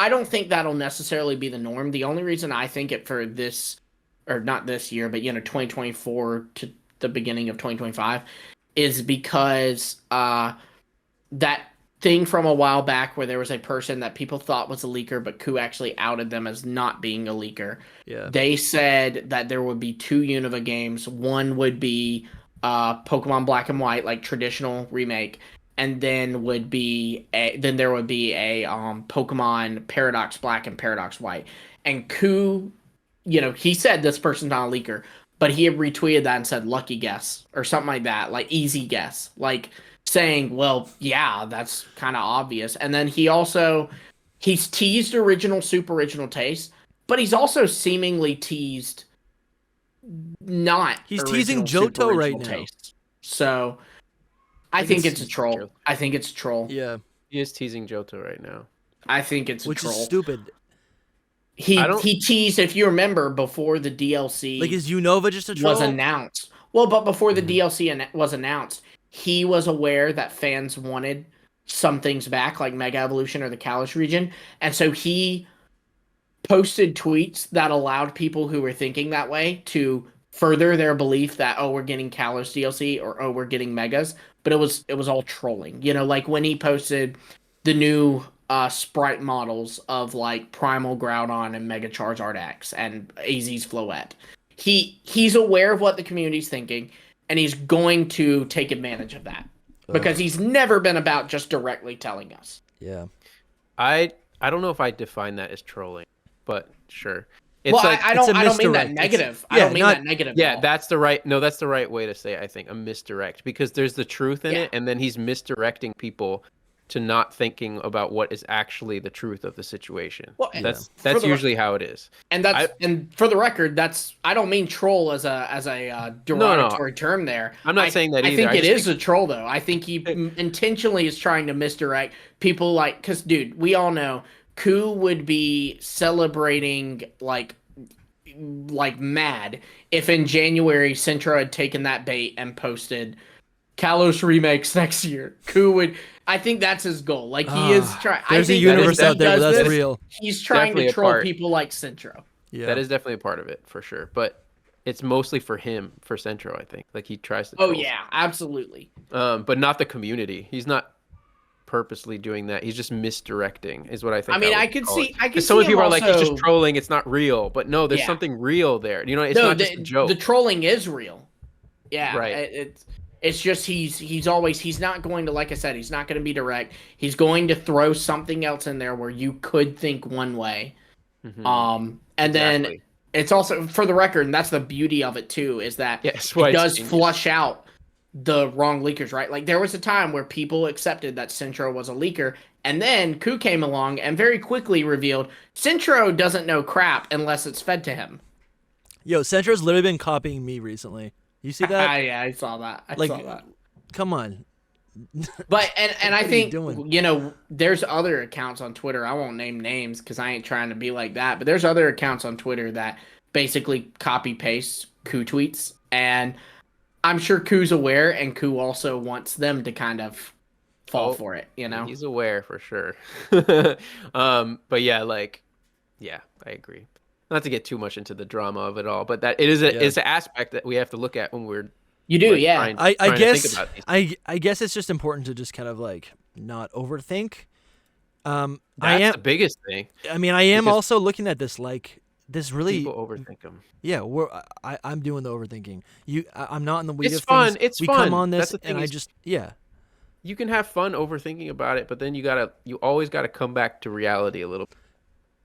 I don't think that'll necessarily be the norm. The only reason I think it for this, or not this year, but 2024 to the beginning of 2025, is because that thing from a while back where there was a person that people thought was a leaker, but Ku actually outed them as not being a leaker. Yeah. They said that there would be 2 Unova games. One would be Pokemon Black and White, like traditional remake, and then there would be a Pokemon Paradox Black and Paradox White. And Ku, he said this person's not a leaker, but he had retweeted that and said lucky guess or something like that, like easy guess, like saying, well, yeah, that's kind of obvious. And then he's teased Super Original Taste, but he's also seemingly teased He's teasing Johto right now. Taste. So I think it's a troll. I think it's a troll. Yeah. He is teasing Johto right now. I think it's a troll. Which is stupid. He teased, if you remember, before the DLC like is Unova just a troll? Was announced. Well, but before the DLC was announced, he was aware that fans wanted some things back, like Mega Evolution or the Kalos region, and so he posted tweets that allowed people who were thinking that way to further their belief that, oh, we're getting Kalos DLC or, oh, we're getting Megas, but it was all trolling. Like when he posted the new sprite models of like Primal Groudon and Mega Charizard X and AZ's Floette. He's aware of what the community's thinking, and he's going to take advantage of that because he's never been about just directly telling us. Yeah. I don't know if I define that as trolling, but sure. It's I don't mean that negative. I don't mean that negative. Yeah, that's the right way to say it, I think. A misdirect, because there's the truth in it, and then he's misdirecting people to not thinking about what is actually the truth of the situation. Well, that's usually how it is. And and for the record, I don't mean troll as a derogatory term there. I'm not saying that either. I think it is a troll though. I think he intentionally is trying to misdirect people, like, cuz dude, we all know Ku would be celebrating like mad if in January Centro had taken that bait and posted Kalos remakes next year. Ku would. I think that's his goal. Like he is trying. There's a universe out there where that's real. He's trying to troll people like Centro. Yeah, that is definitely a part of it for sure. But it's mostly for him, for Centro, I think. Like he tries to. Oh yeah, absolutely. But not the community. He's not purposely doing that. He's just misdirecting, is what I think. I mean, I could see. So many people are like, he's just trolling. It's not real. But no, there's something real there. It's not just a joke. The trolling is real. Yeah, right. It's just he's not going to, like I said, he's not going to be direct. He's going to throw something else in there where you could think one way. Mm-hmm. And then it's also, for the record, and that's the beauty of it too, is that it does flush out the wrong leakers, right? Like there was a time where people accepted that Centro was a leaker, and then Ku came along and very quickly revealed Centro doesn't know crap unless it's fed to him. Yo, Centro's literally been copying me recently. You see that? Yeah, I saw that. I saw that. Come on. But and I think there's other accounts on Twitter. I won't name names because I ain't trying to be like that. But there's other accounts on Twitter that basically copy paste Ku tweets, and I'm sure Ku's aware, and Ku also wants them to kind of fall for it, you know? He's aware for sure. But yeah, like, yeah, I agree. Not to get too much into the drama of it all, but that it's an aspect that we have to look at when we're You do, like, yeah. I guess to think about these. I guess it's just important to just kind of like not overthink. That's the biggest thing. I mean, I am also looking at this like this really People overthink them. Yeah, I'm doing the overthinking. I'm not in the weed It's of fun. things. It's we fun. come on That's this the thing and is, you can have fun overthinking about it, but then you always gotta come back to reality a little.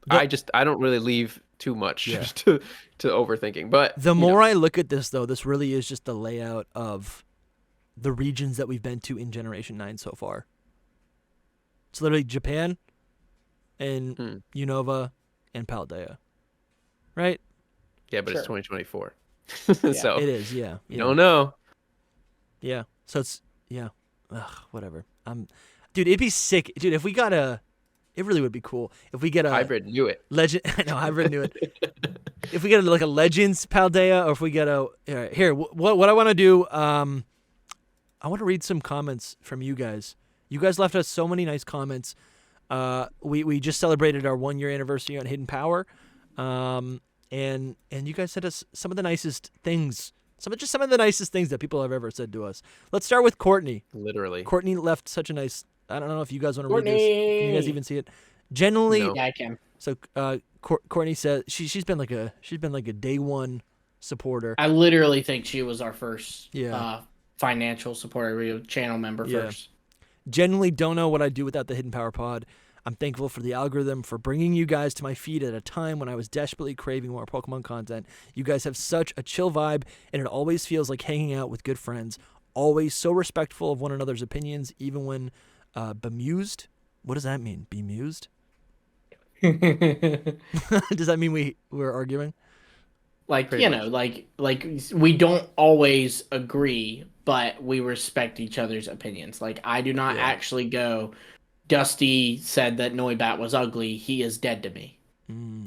I don't really leave too much to overthinking. But the more I look at this, though, this really is just the layout of the regions that we've been to in Generation 9 so far. It's literally Japan and Unova and Paldea. Right? Yeah, but it's 2024. Yeah. So it is, yeah. You don't know. Yeah. So it's whatever. Dude, it'd be sick. Dude, if we got it really would be cool if we get a hybrid. Knew it. Legend. I know hybrid knew it. If we get like a Legends Paldea, or if we get here, what I want to do, I want to read some comments from you guys. You guys left us so many nice comments. We just celebrated our 1 year anniversary on Hidden Power, and you guys said us some of the nicest things. Some of the nicest things that people have ever said to us. Let's start with Courtney. Literally. Courtney left such a nice. I don't know if you guys want to read this. Can you guys even see it? Generally, Yeah, I can. So Courtney says she's been like a day one supporter. I literally think she was our first Yeah. financial supporter, channel member first. Genuinely don't know what I'd do without the Hidden Power Pod. I'm thankful for the algorithm for bringing you guys to my feed at a time when I was desperately craving more Pokemon content. You guys have such a chill vibe, and it always feels like hanging out with good friends. Always so respectful of one another's opinions, even when bemused. What does that mean? Bemused? Does that mean we're arguing? Like, Pretty much. like we don't always agree, but we respect each other's opinions. Like, I do not actually go, Dusty said that Noibat was ugly. He is dead to me.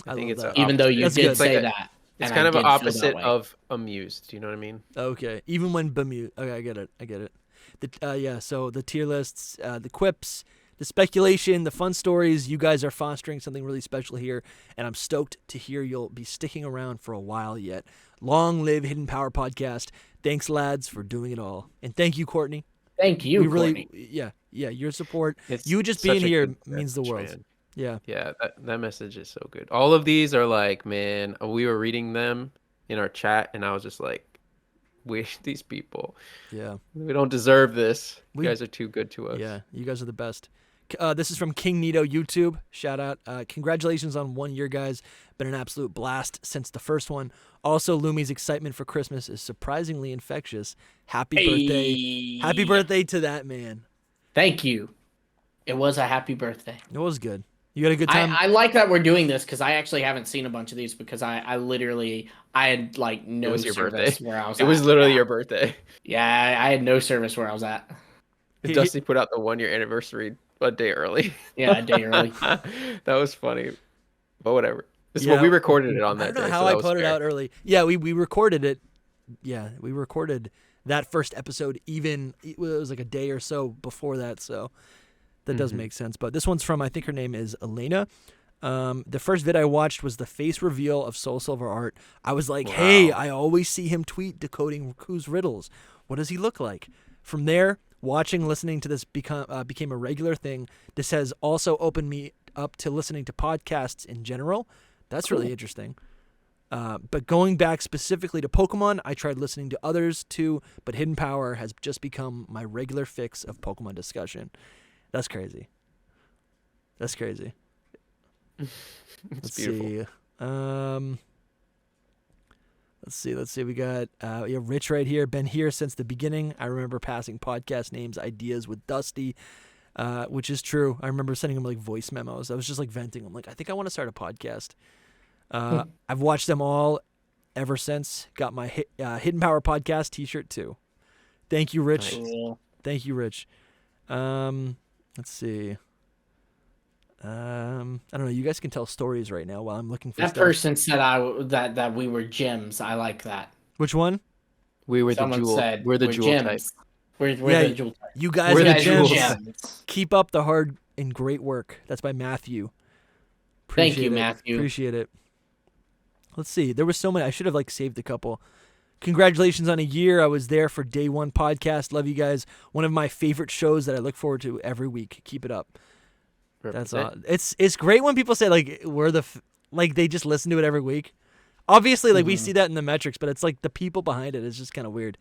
I think it's even though you That's did good. say that. It's and kind I of an did feel that opposite way. of amused. Do you know what I mean? Okay, even when bemused. Okay, I get it. So the tier lists, the quips, the speculation, the fun stories. You guys are fostering something really special here, and I'm stoked to hear you'll be sticking around for a while yet. Long live Hidden Power Podcast. Thanks, lads, for doing it all, and thank you, Courtney. Thank you, Courtney. Courtney. Your support. It's You just such being a here good means the message, world. man. Yeah. Yeah, that message is so good. All of these are like, man, we were reading them in our chat, and I was just like, these people. Yeah. We don't deserve this. You guys are too good to us. Yeah, you guys are the best. This is from King Nito YouTube. Shout out. Congratulations on 1 year, guys. Been an absolute blast since the first one. Also, Lumi's excitement for Christmas is surprisingly infectious. Happy birthday. Happy birthday to that man. Thank you. It was a happy birthday. It was good. You had a good time? I like that we're doing this because I actually haven't seen a bunch of these because I had like no service where I was It was literally your birthday. Yeah, I had no service where I was at. Dusty put out the 1 year anniversary a day early. Yeah, a day early. That was funny. But whatever. We recorded it on that day. I don't know how I put it out early. Yeah, we recorded it. Yeah, we recorded that first episode it was like a day or so before that, so that does make sense. But this one's from, I think her name is Elena. The first vid I watched was the face reveal of Soul Silver art. I was like, hey, I always see him tweet decoding Raku's riddles. What does he look like? From there, listening to this became a regular thing. This has also opened me up to listening to podcasts in general. That's really interesting. But going back specifically to Pokemon, I tried listening to others too, but Hidden Power has just become my regular fix of Pokemon discussion. That's crazy. Let's beautiful. See. Let's see. We got Rich right here. Been here since the beginning. I remember passing podcast names, ideas with Dusty, which is true. I remember sending him like voice memos. I was just like venting. I'm like, I think I want to start a podcast. I've watched them all ever since. Got my Hidden Power Podcast t-shirt too. Thank you, Rich. Nice. Thank you, Rich. Let's see. I don't know. You guys can tell stories right now while I'm looking for That stuff. person said that we were gyms. I like that. Which one? We were Someone the jewel. said We're the jewel type. gems. We're the jewel type. You guys We're are the the jewels. gems. Keep up the hard and great work. That's by Matthew. Thank you, Appreciate it. Matthew. Appreciate it. Let's see. There was so many. I should have saved a couple. Congratulations on a year. I was there for day one podcast. Love you guys. One of my favorite shows that I look forward to every week. Keep it up. That's all. It's great when people say we're the they just listen to it every week. Obviously, we see that in the metrics, but it's the people behind it is just kind of weird.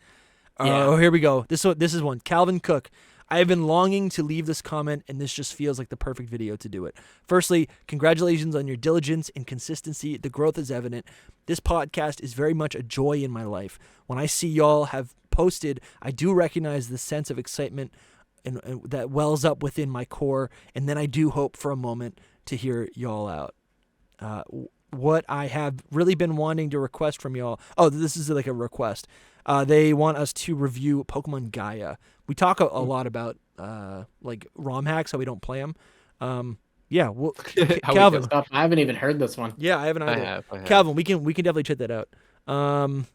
Oh, here we go. This is one. Calvin Cook. I have been longing to leave this comment, and this just feels like the perfect video to do it. Firstly, congratulations on your diligence and consistency. The growth is evident. This podcast is very much a joy in my life. When I see y'all have posted, I do recognize the sense of excitement and that wells up within my core, and then I do hope for a moment to hear y'all out. What I have really been wanting to request from y'all. Oh, this is a request. They want us to review Pokemon Gaia. We talk a lot about ROM hacks, how we don't play them. Yeah, well, Calvin. I haven't even heard this one. Yeah, I haven't either. I have. Calvin, we can definitely check that out.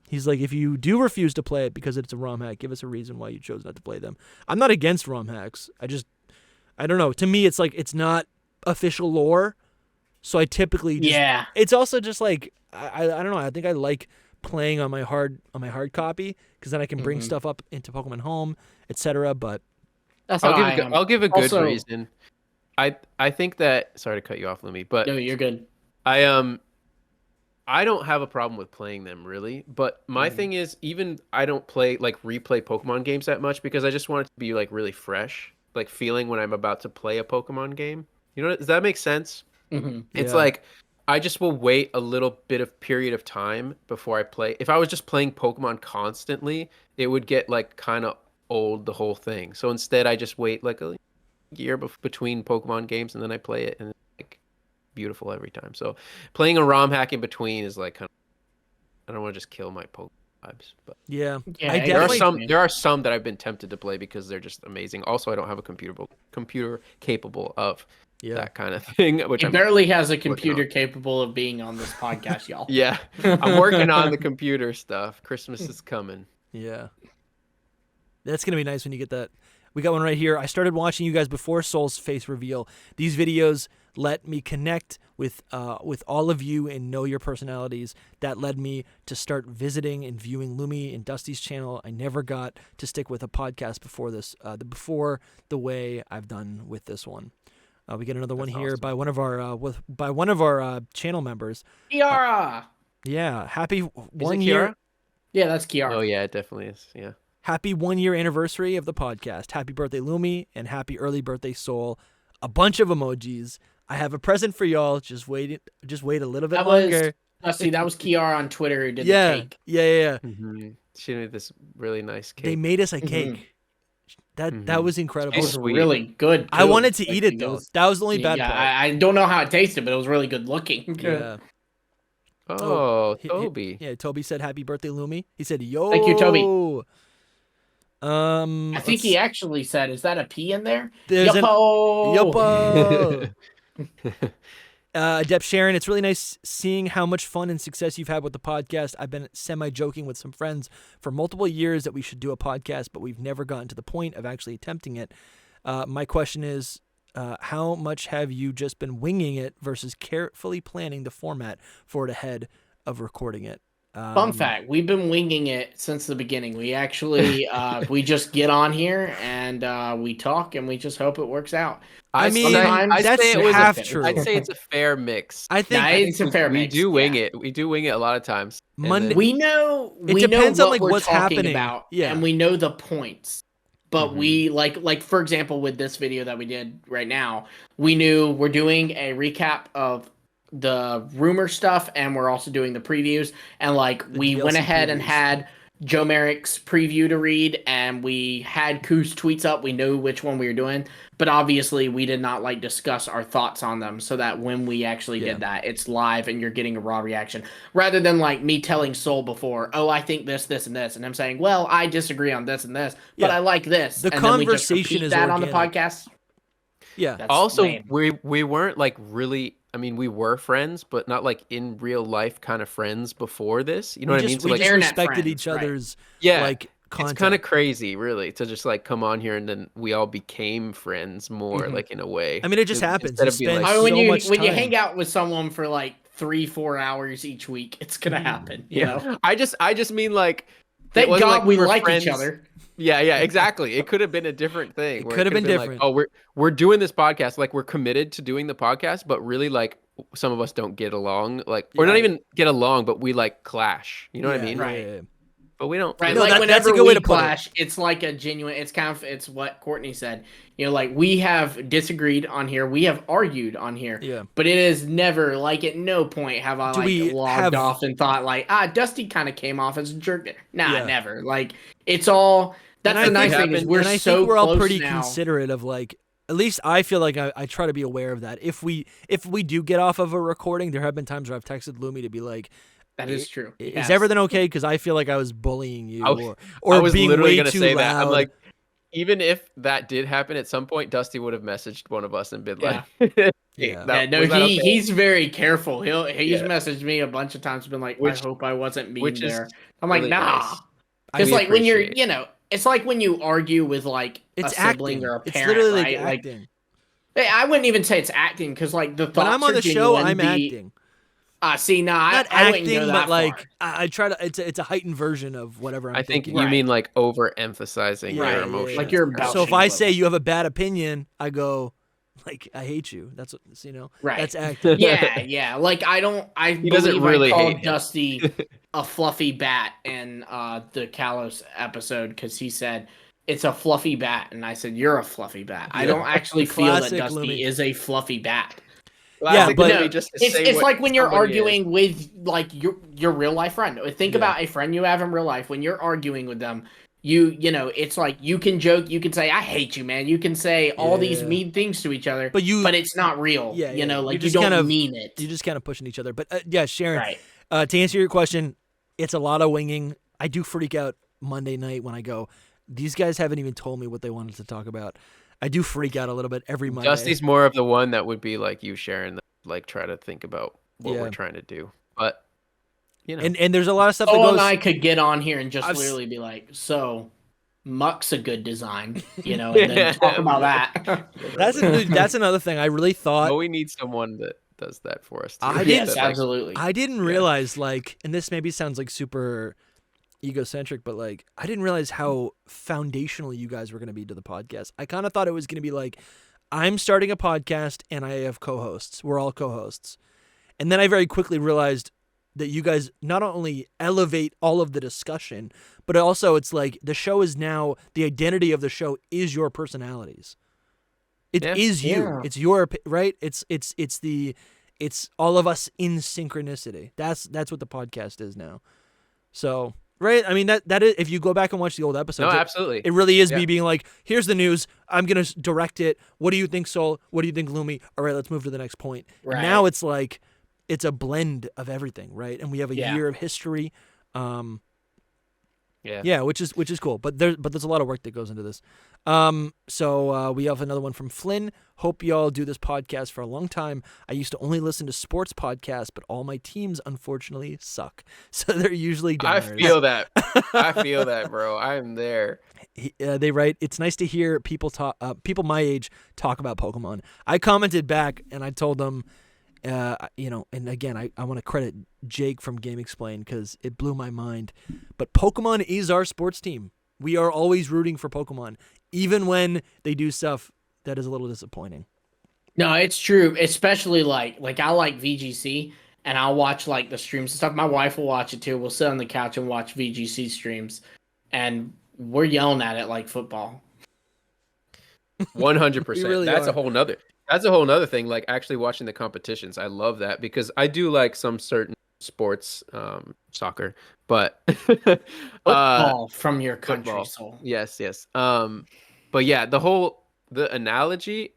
He's like, if you do refuse to play it because it's a ROM hack, give us a reason why you chose not to play them. I'm not against ROM hacks. I don't know. To me, it's it's not official lore, so I typically It's also just I don't know. I think I like playing on my hard copy because then I can bring stuff up into Pokemon Home, etc. But I'll give a good reason. I think that, sorry to cut you off, Lumi, but no, you're good. I don't have a problem with playing them really, but my thing is, even I don't replay Pokemon games that much because I just want it to be really fresh, feeling when I'm about to play a Pokemon game. You know, does that make sense? Mm-hmm. It's I just will wait a little bit of period of time before I play. If I was just playing Pokemon constantly, it would get kind of old, the whole thing. So instead, I just wait a year between Pokemon games, and then I play it, and it's beautiful every time. So playing a ROM hack in between is kind of, I don't want to just kill my Pokemon vibes, but there are some that I've been tempted to play because they're just amazing. Also, I don't have a computer capable of that kind of thing. Which barely has a computer capable of being on this podcast, y'all. Yeah, I'm working on the computer stuff. Christmas is coming. Yeah, that's gonna be nice when you get that. We got one right here. I started watching you guys before Soul's face reveal. These videos let me connect with all of you and know your personalities. That led me to start visiting and viewing Lumi and Dusty's channel. I never got to stick with a podcast before this, before the way I've done with this one. We get another one here by one of our channel members. Kiara. Yeah, happy Is 1 it year. Kiara? Yeah, that's Kiara. Oh yeah, it definitely is. Yeah. Happy 1 year anniversary of the podcast. Happy birthday, Lumi, and happy early birthday, Soul. A bunch of emojis. I have a present for y'all. Just wait a little bit longer. See, that was Kiara on Twitter who did the cake. Yeah. Mm-hmm. She made this really nice cake. They made us a cake. That was incredible. It was really good. I wanted to eat it though. That was the only bad part. I don't know how it tasted, but it was really good looking. Yeah. Toby. Toby said happy birthday, Lumi. He said, yo. Thank you, Toby. I think he actually said, is that a P in there? Yuppo. Dep Sharon, it's really nice seeing how much fun and success you've had with the podcast. I've been semi-joking with some friends for multiple years that we should do a podcast, but we've never gotten to the point of actually attempting it. My question is, how much have you just been winging it versus carefully planning the format for it ahead of recording it? Fun fact, we've been winging it since the beginning. We actually we just get on here and we talk and we just hope it works out. I'd say it's a fair mix. I think it's a fair mix. We do wing it. We do wing it a lot of times. We know depends on what we're what's happening talking about, and we know the points. But we like for example with this video that we did right now, we knew we're doing a recap of the rumor stuff and we're also doing the previews, and we went ahead and had Joe Merrick's preview to read and we had Koos tweets up. We knew which one we were doing, but obviously we did not discuss our thoughts on them so that when we actually did that, it's live and you're getting a raw reaction rather than me telling Soul before, oh, I think this and this, and I'm saying, well, I disagree on this and this, but I like this. The and conversation then we just is that organic. on the podcast. Yeah. Also, we weren't really I mean, we were friends, but not like in real life kind of friends before this. You know what I mean? So We like, just internet respected friends, each other's yeah, like it's kind content. of crazy, really, to just like come on here and then we all became friends more, like in a way. I mean, it just happens. Instead You of being spend like, I mean, so much when you time. hang out with someone for like 3-4 hours each week, it's gonna happen. You know. I just mean like, it Thank wasn't God like we were like friends. each other. Yeah, exactly. It could have been a different thing. It Where could have been like, different. oh, we're doing this podcast, like we're committed to doing the podcast, but really like some of us don't get along, like, or not even get along, but we like clash. You know what I mean? Right. But we don't. Right, No, like that's a whenever good way we to put it. clash, it's like a genuine. It's kind of it's what Courtney said. You know, like we have disagreed on here, we have argued on here. Yeah. But it is never like at no point have I logged off and thought like Dusty kind of came off as a jerk there. Nah, never. Like it's all. That's the nice thing is we're so we're all close pretty now. considerate of like. At least I feel like I try to be aware of that. If we do get off of a recording, there have been times where I've texted Lumi to be like, that is true. Is everything okay? Because I feel like I was bullying you, I was being literally way gonna too say loud. that. I'm like, even if that did happen at some point, Dusty would have messaged one of us and been like, he's very careful. He's messaged me a bunch of times, been like, I hope I wasn't mean there. I'm like, nah, because like when you're, it's like when you argue with like a sibling or a parent, it's literally right? like acting. I wouldn't even say it's acting because like the thoughts when I'm on are the show, genuine, I'm acting. See, not I acting, wouldn't go that but like far. I try to. It's a heightened version of whatever I'm thinking. You mean like overemphasizing your emotions. Like you're about. So if I say you have a bad opinion, I go, like, I hate you. That's what right. That's acting. yeah. Like I don't. He doesn't really called hate Dusty a fluffy bat in the Kalos episode because he said it's a fluffy bat, and I said you're a fluffy bat. I don't actually feel that Dusty is a fluffy bat. Yeah, but no, it's like when you're arguing with like your real life friend. Think about a friend you have in real life. When you're arguing with them, you know, it's like you can joke, you can say I hate you, man. You can say all these mean things to each other, but it's not real. You know, like you don't mean it. You're just kind of pushing each other. But Sharon, to answer your question, it's a lot of winging. I do freak out Monday night when I go, these guys haven't even told me what they wanted to talk about. I do freak out a little bit every Monday. Dusty's more of the one that would be like you, Sharon, like try to think about what we're trying to do. But you know, and there's a lot of stuff. And I could get on here and just literally be like, so Muck's a good design, you know, and then talk about that. That's another thing. I really thought. But we need someone that does that for us too. Absolutely. I didn't realize like, and this maybe sounds like super egocentric, but like I didn't realize how foundational you guys were going to be to the podcast. I kind of thought it was going to be like, I'm starting a podcast and I have co-hosts. We're all co-hosts. And then I very quickly realized that you guys not only elevate all of the discussion, but also it's like the show is now, the identity of the show is your personalities. It is you. Yeah. It's your, right? It's all of us in synchronicity. That's what the podcast is now. So, right? I mean, that is, if you go back and watch the old episodes, absolutely. It really is me being like, here's the news. I'm going to direct it. What do you think, Sol? What do you think, Lumi? All right, let's move to the next point. Right. Now it's like, it's a blend of everything, right? And we have a year of history. Which is cool. But there's a lot of work that goes into this. So we have another one from Flynn. Hope y'all do this podcast for a long time. I used to only listen to sports podcasts, but all my teams unfortunately suck. So they're usually downers. I feel that, bro. I'm there. They write, it's nice to hear people my age talk about Pokemon. I commented back and I told them, and again, I want to credit Jake from Game Explain because it blew my mind. But Pokemon is our sports team. We are always rooting for Pokemon, even when they do stuff that is a little disappointing. No, it's true. Especially like I like VGC, and I'll watch like the streams and stuff. My wife will watch it too. We'll sit on the couch and watch VGC streams, and we're yelling at it like football. 100%. That's a whole nother thing. Like actually watching the competitions, I love that because I do like some certain sports, soccer, but football from your country, soul. Yes. But yeah, the analogy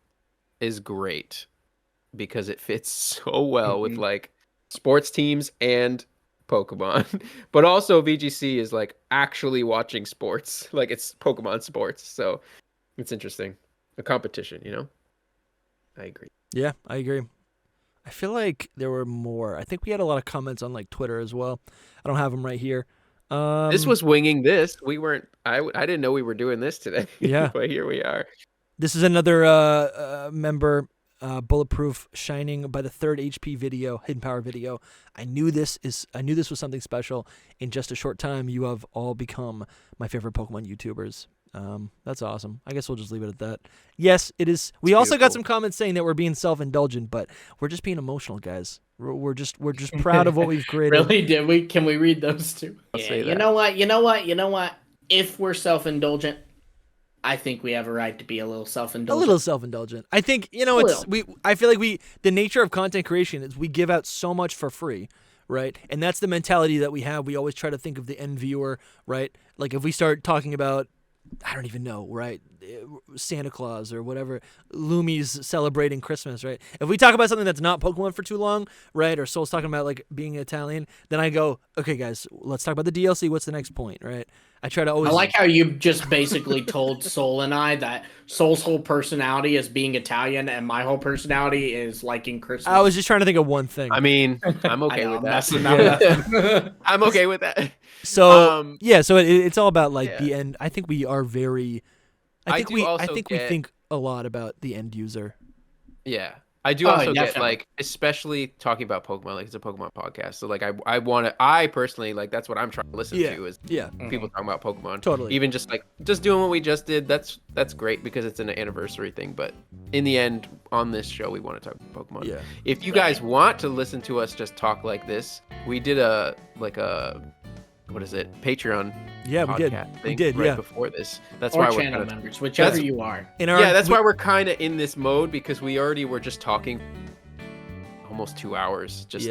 is great because it fits so well with like sports teams and Pokemon, but also VGC is like actually watching sports, like it's Pokemon sports, so it's interesting. A competition, you know. I agree. Yeah, I agree. I feel like there were more. I think we had a lot of comments on like Twitter as well. I don't have them right here. This was winging this. We weren't. I didn't know we were doing this today. Yeah. But here we are. This is another member, Bulletproof, shining by the third HP video, Hidden Power video. I knew this was something special. In just a short time, you have all become my favorite Pokemon YouTubers. That's awesome. I guess we'll just leave it at that. Yes, it is. We also got some comments saying that we're being self-indulgent, but we're just being emotional, guys. We're just proud of what we've created. Really? Did we? Can we read those too? I'll say that. You know what? If we're self-indulgent, I think we have a right to be a little self-indulgent. A little self-indulgent. I think, I feel like the nature of content creation is we give out so much for free, right? And that's the mentality that we have. We always try to think of the end viewer, right? Like if we start talking about, I don't even know, right? Santa Claus or whatever, Lumi's celebrating Christmas, right? If we talk about something that's not Pokemon for too long, right? Or Soul's talking about like being Italian, then I go, okay, guys, let's talk about the DLC. What's the next point, right? I try to always. I like how you just basically told Soul and I that Soul's whole personality is being Italian and my whole personality is liking Christmas. I was just trying to think of one thing. I mean, I'm okay with that. I'm okay with that. So so it's all about like the end. I think we are very. I think we think a lot about the end user. Yeah. I do also get like, especially talking about Pokemon, like it's a Pokemon podcast. So like I personally like that's what I'm trying to listen to is people talking about Pokemon. Totally. Even just like just doing what we just did. That's great because it's an anniversary thing. But in the end, on this show, we want to talk about Pokemon. Yeah. If you guys want to listen to us just talk like this, we did a what is it? Patreon. Yeah, we did. Right before this. That's or why channel we're members, whichever you are. That's why we're kind of in this mode because we already were just talking almost 2 hours just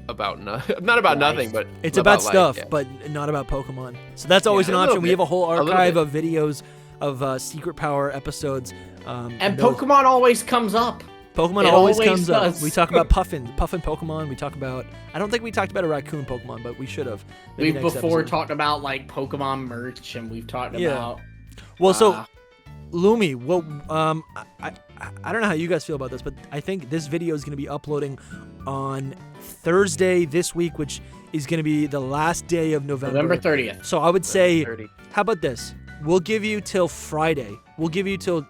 about not about nothing, but it's about stuff, but not about Pokemon. So that's always an option. We have a whole archive of videos of Secret Power episodes. And Pokemon always comes up. Pokemon always comes up. We talk about Puffin Pokemon. We talk about. I don't think we talked about a raccoon Pokemon, but we should have. We've before talked about like Pokemon merch, and we've talked about. Well, so Lumi, well, I don't know how you guys feel about this, but I think this video is going to be uploading on Thursday this week, which is going to be the last day of November. November 30th. So I would say, how about this? We'll give you till Friday. We'll give you till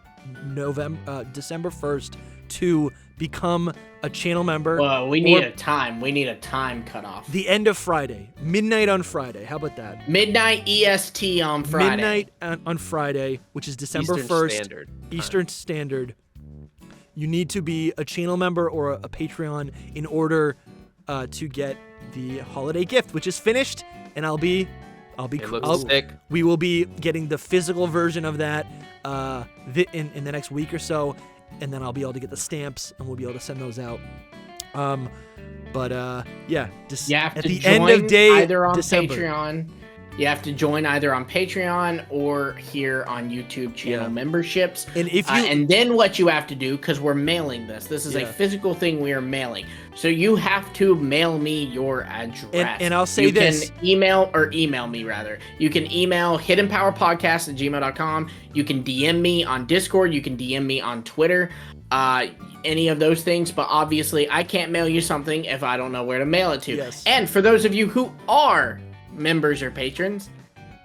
December 1st to become a channel member. Well, we need a time. We need a time cutoff. The end of Friday. Midnight on Friday. How about that? Midnight EST on Friday. Midnight on Friday, which is December 1st. Eastern Standard. You need to be a channel member or a Patreon in order to get the holiday gift, which is finished, and I'll be sick. We will be getting the physical version of that in the next week or so, and then I'll be able to get the stamps, and we'll be able to send those out. Just you have at to the join end of day either on December. Patreon. You have to join either on Patreon or here on YouTube channel memberships. And if you and then what you have to do, because we're mailing this is a physical thing we are mailing. So you have to mail me your address. And I'll say this. You can email me rather. You can email hiddenpowerpodcast@gmail.com. You can DM me on Discord. You can DM me on Twitter. Any of those things, but obviously I can't mail you something if I don't know where to mail it to. Yes. And for those of you who are members or patrons,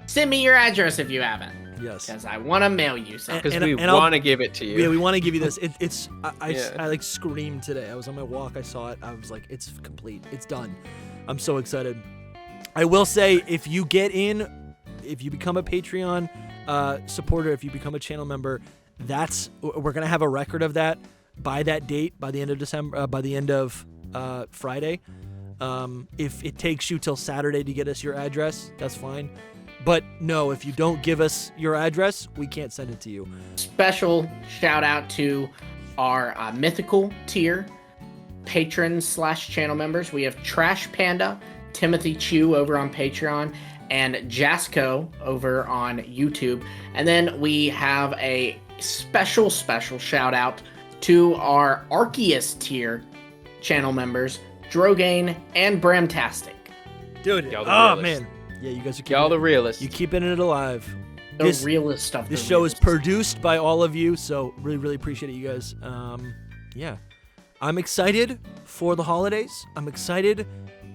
send me your address if you haven't. Yes. Because I want to mail you something. Because we want to give it to you. Yeah, we want to give you this. I like screamed today. I was on my walk. I saw it. I was like, it's complete. It's done. I'm so excited. I will say, if you become a Patreon supporter, if you become a channel member, we're gonna have a record of that by that date, by the end of December, by the end of Friday. If it takes you till Saturday to get us your address, that's fine. But no, if you don't give us your address, we can't send it to you. Special shout out to our mythical tier patrons/channel members. We have Trash Panda, Timothy Chu over on Patreon, and Jasco over on YouTube. And then we have a special shout out to our Arceus tier channel members, Drogain and Bramtastic. Dude, man. Yeah, you guys are y'all the realists. You keeping it alive. The realist stuff. This show is produced by all of you, so really, really appreciate it, you guys. I'm excited for the holidays. I'm excited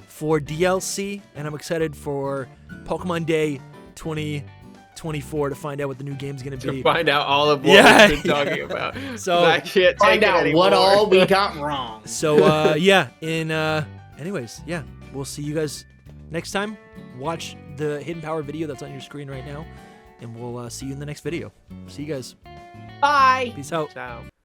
for DLC, and I'm excited for Pokemon Day 2024 to find out what the new game's going to be. To find out all of what we've been talking about. So I can't find out what all we got wrong. So, anyways, we'll see you guys next time. Watch the Hidden Power video that's on your screen right now, and we'll see you in the next video. See you guys. Bye. Peace out. Ciao.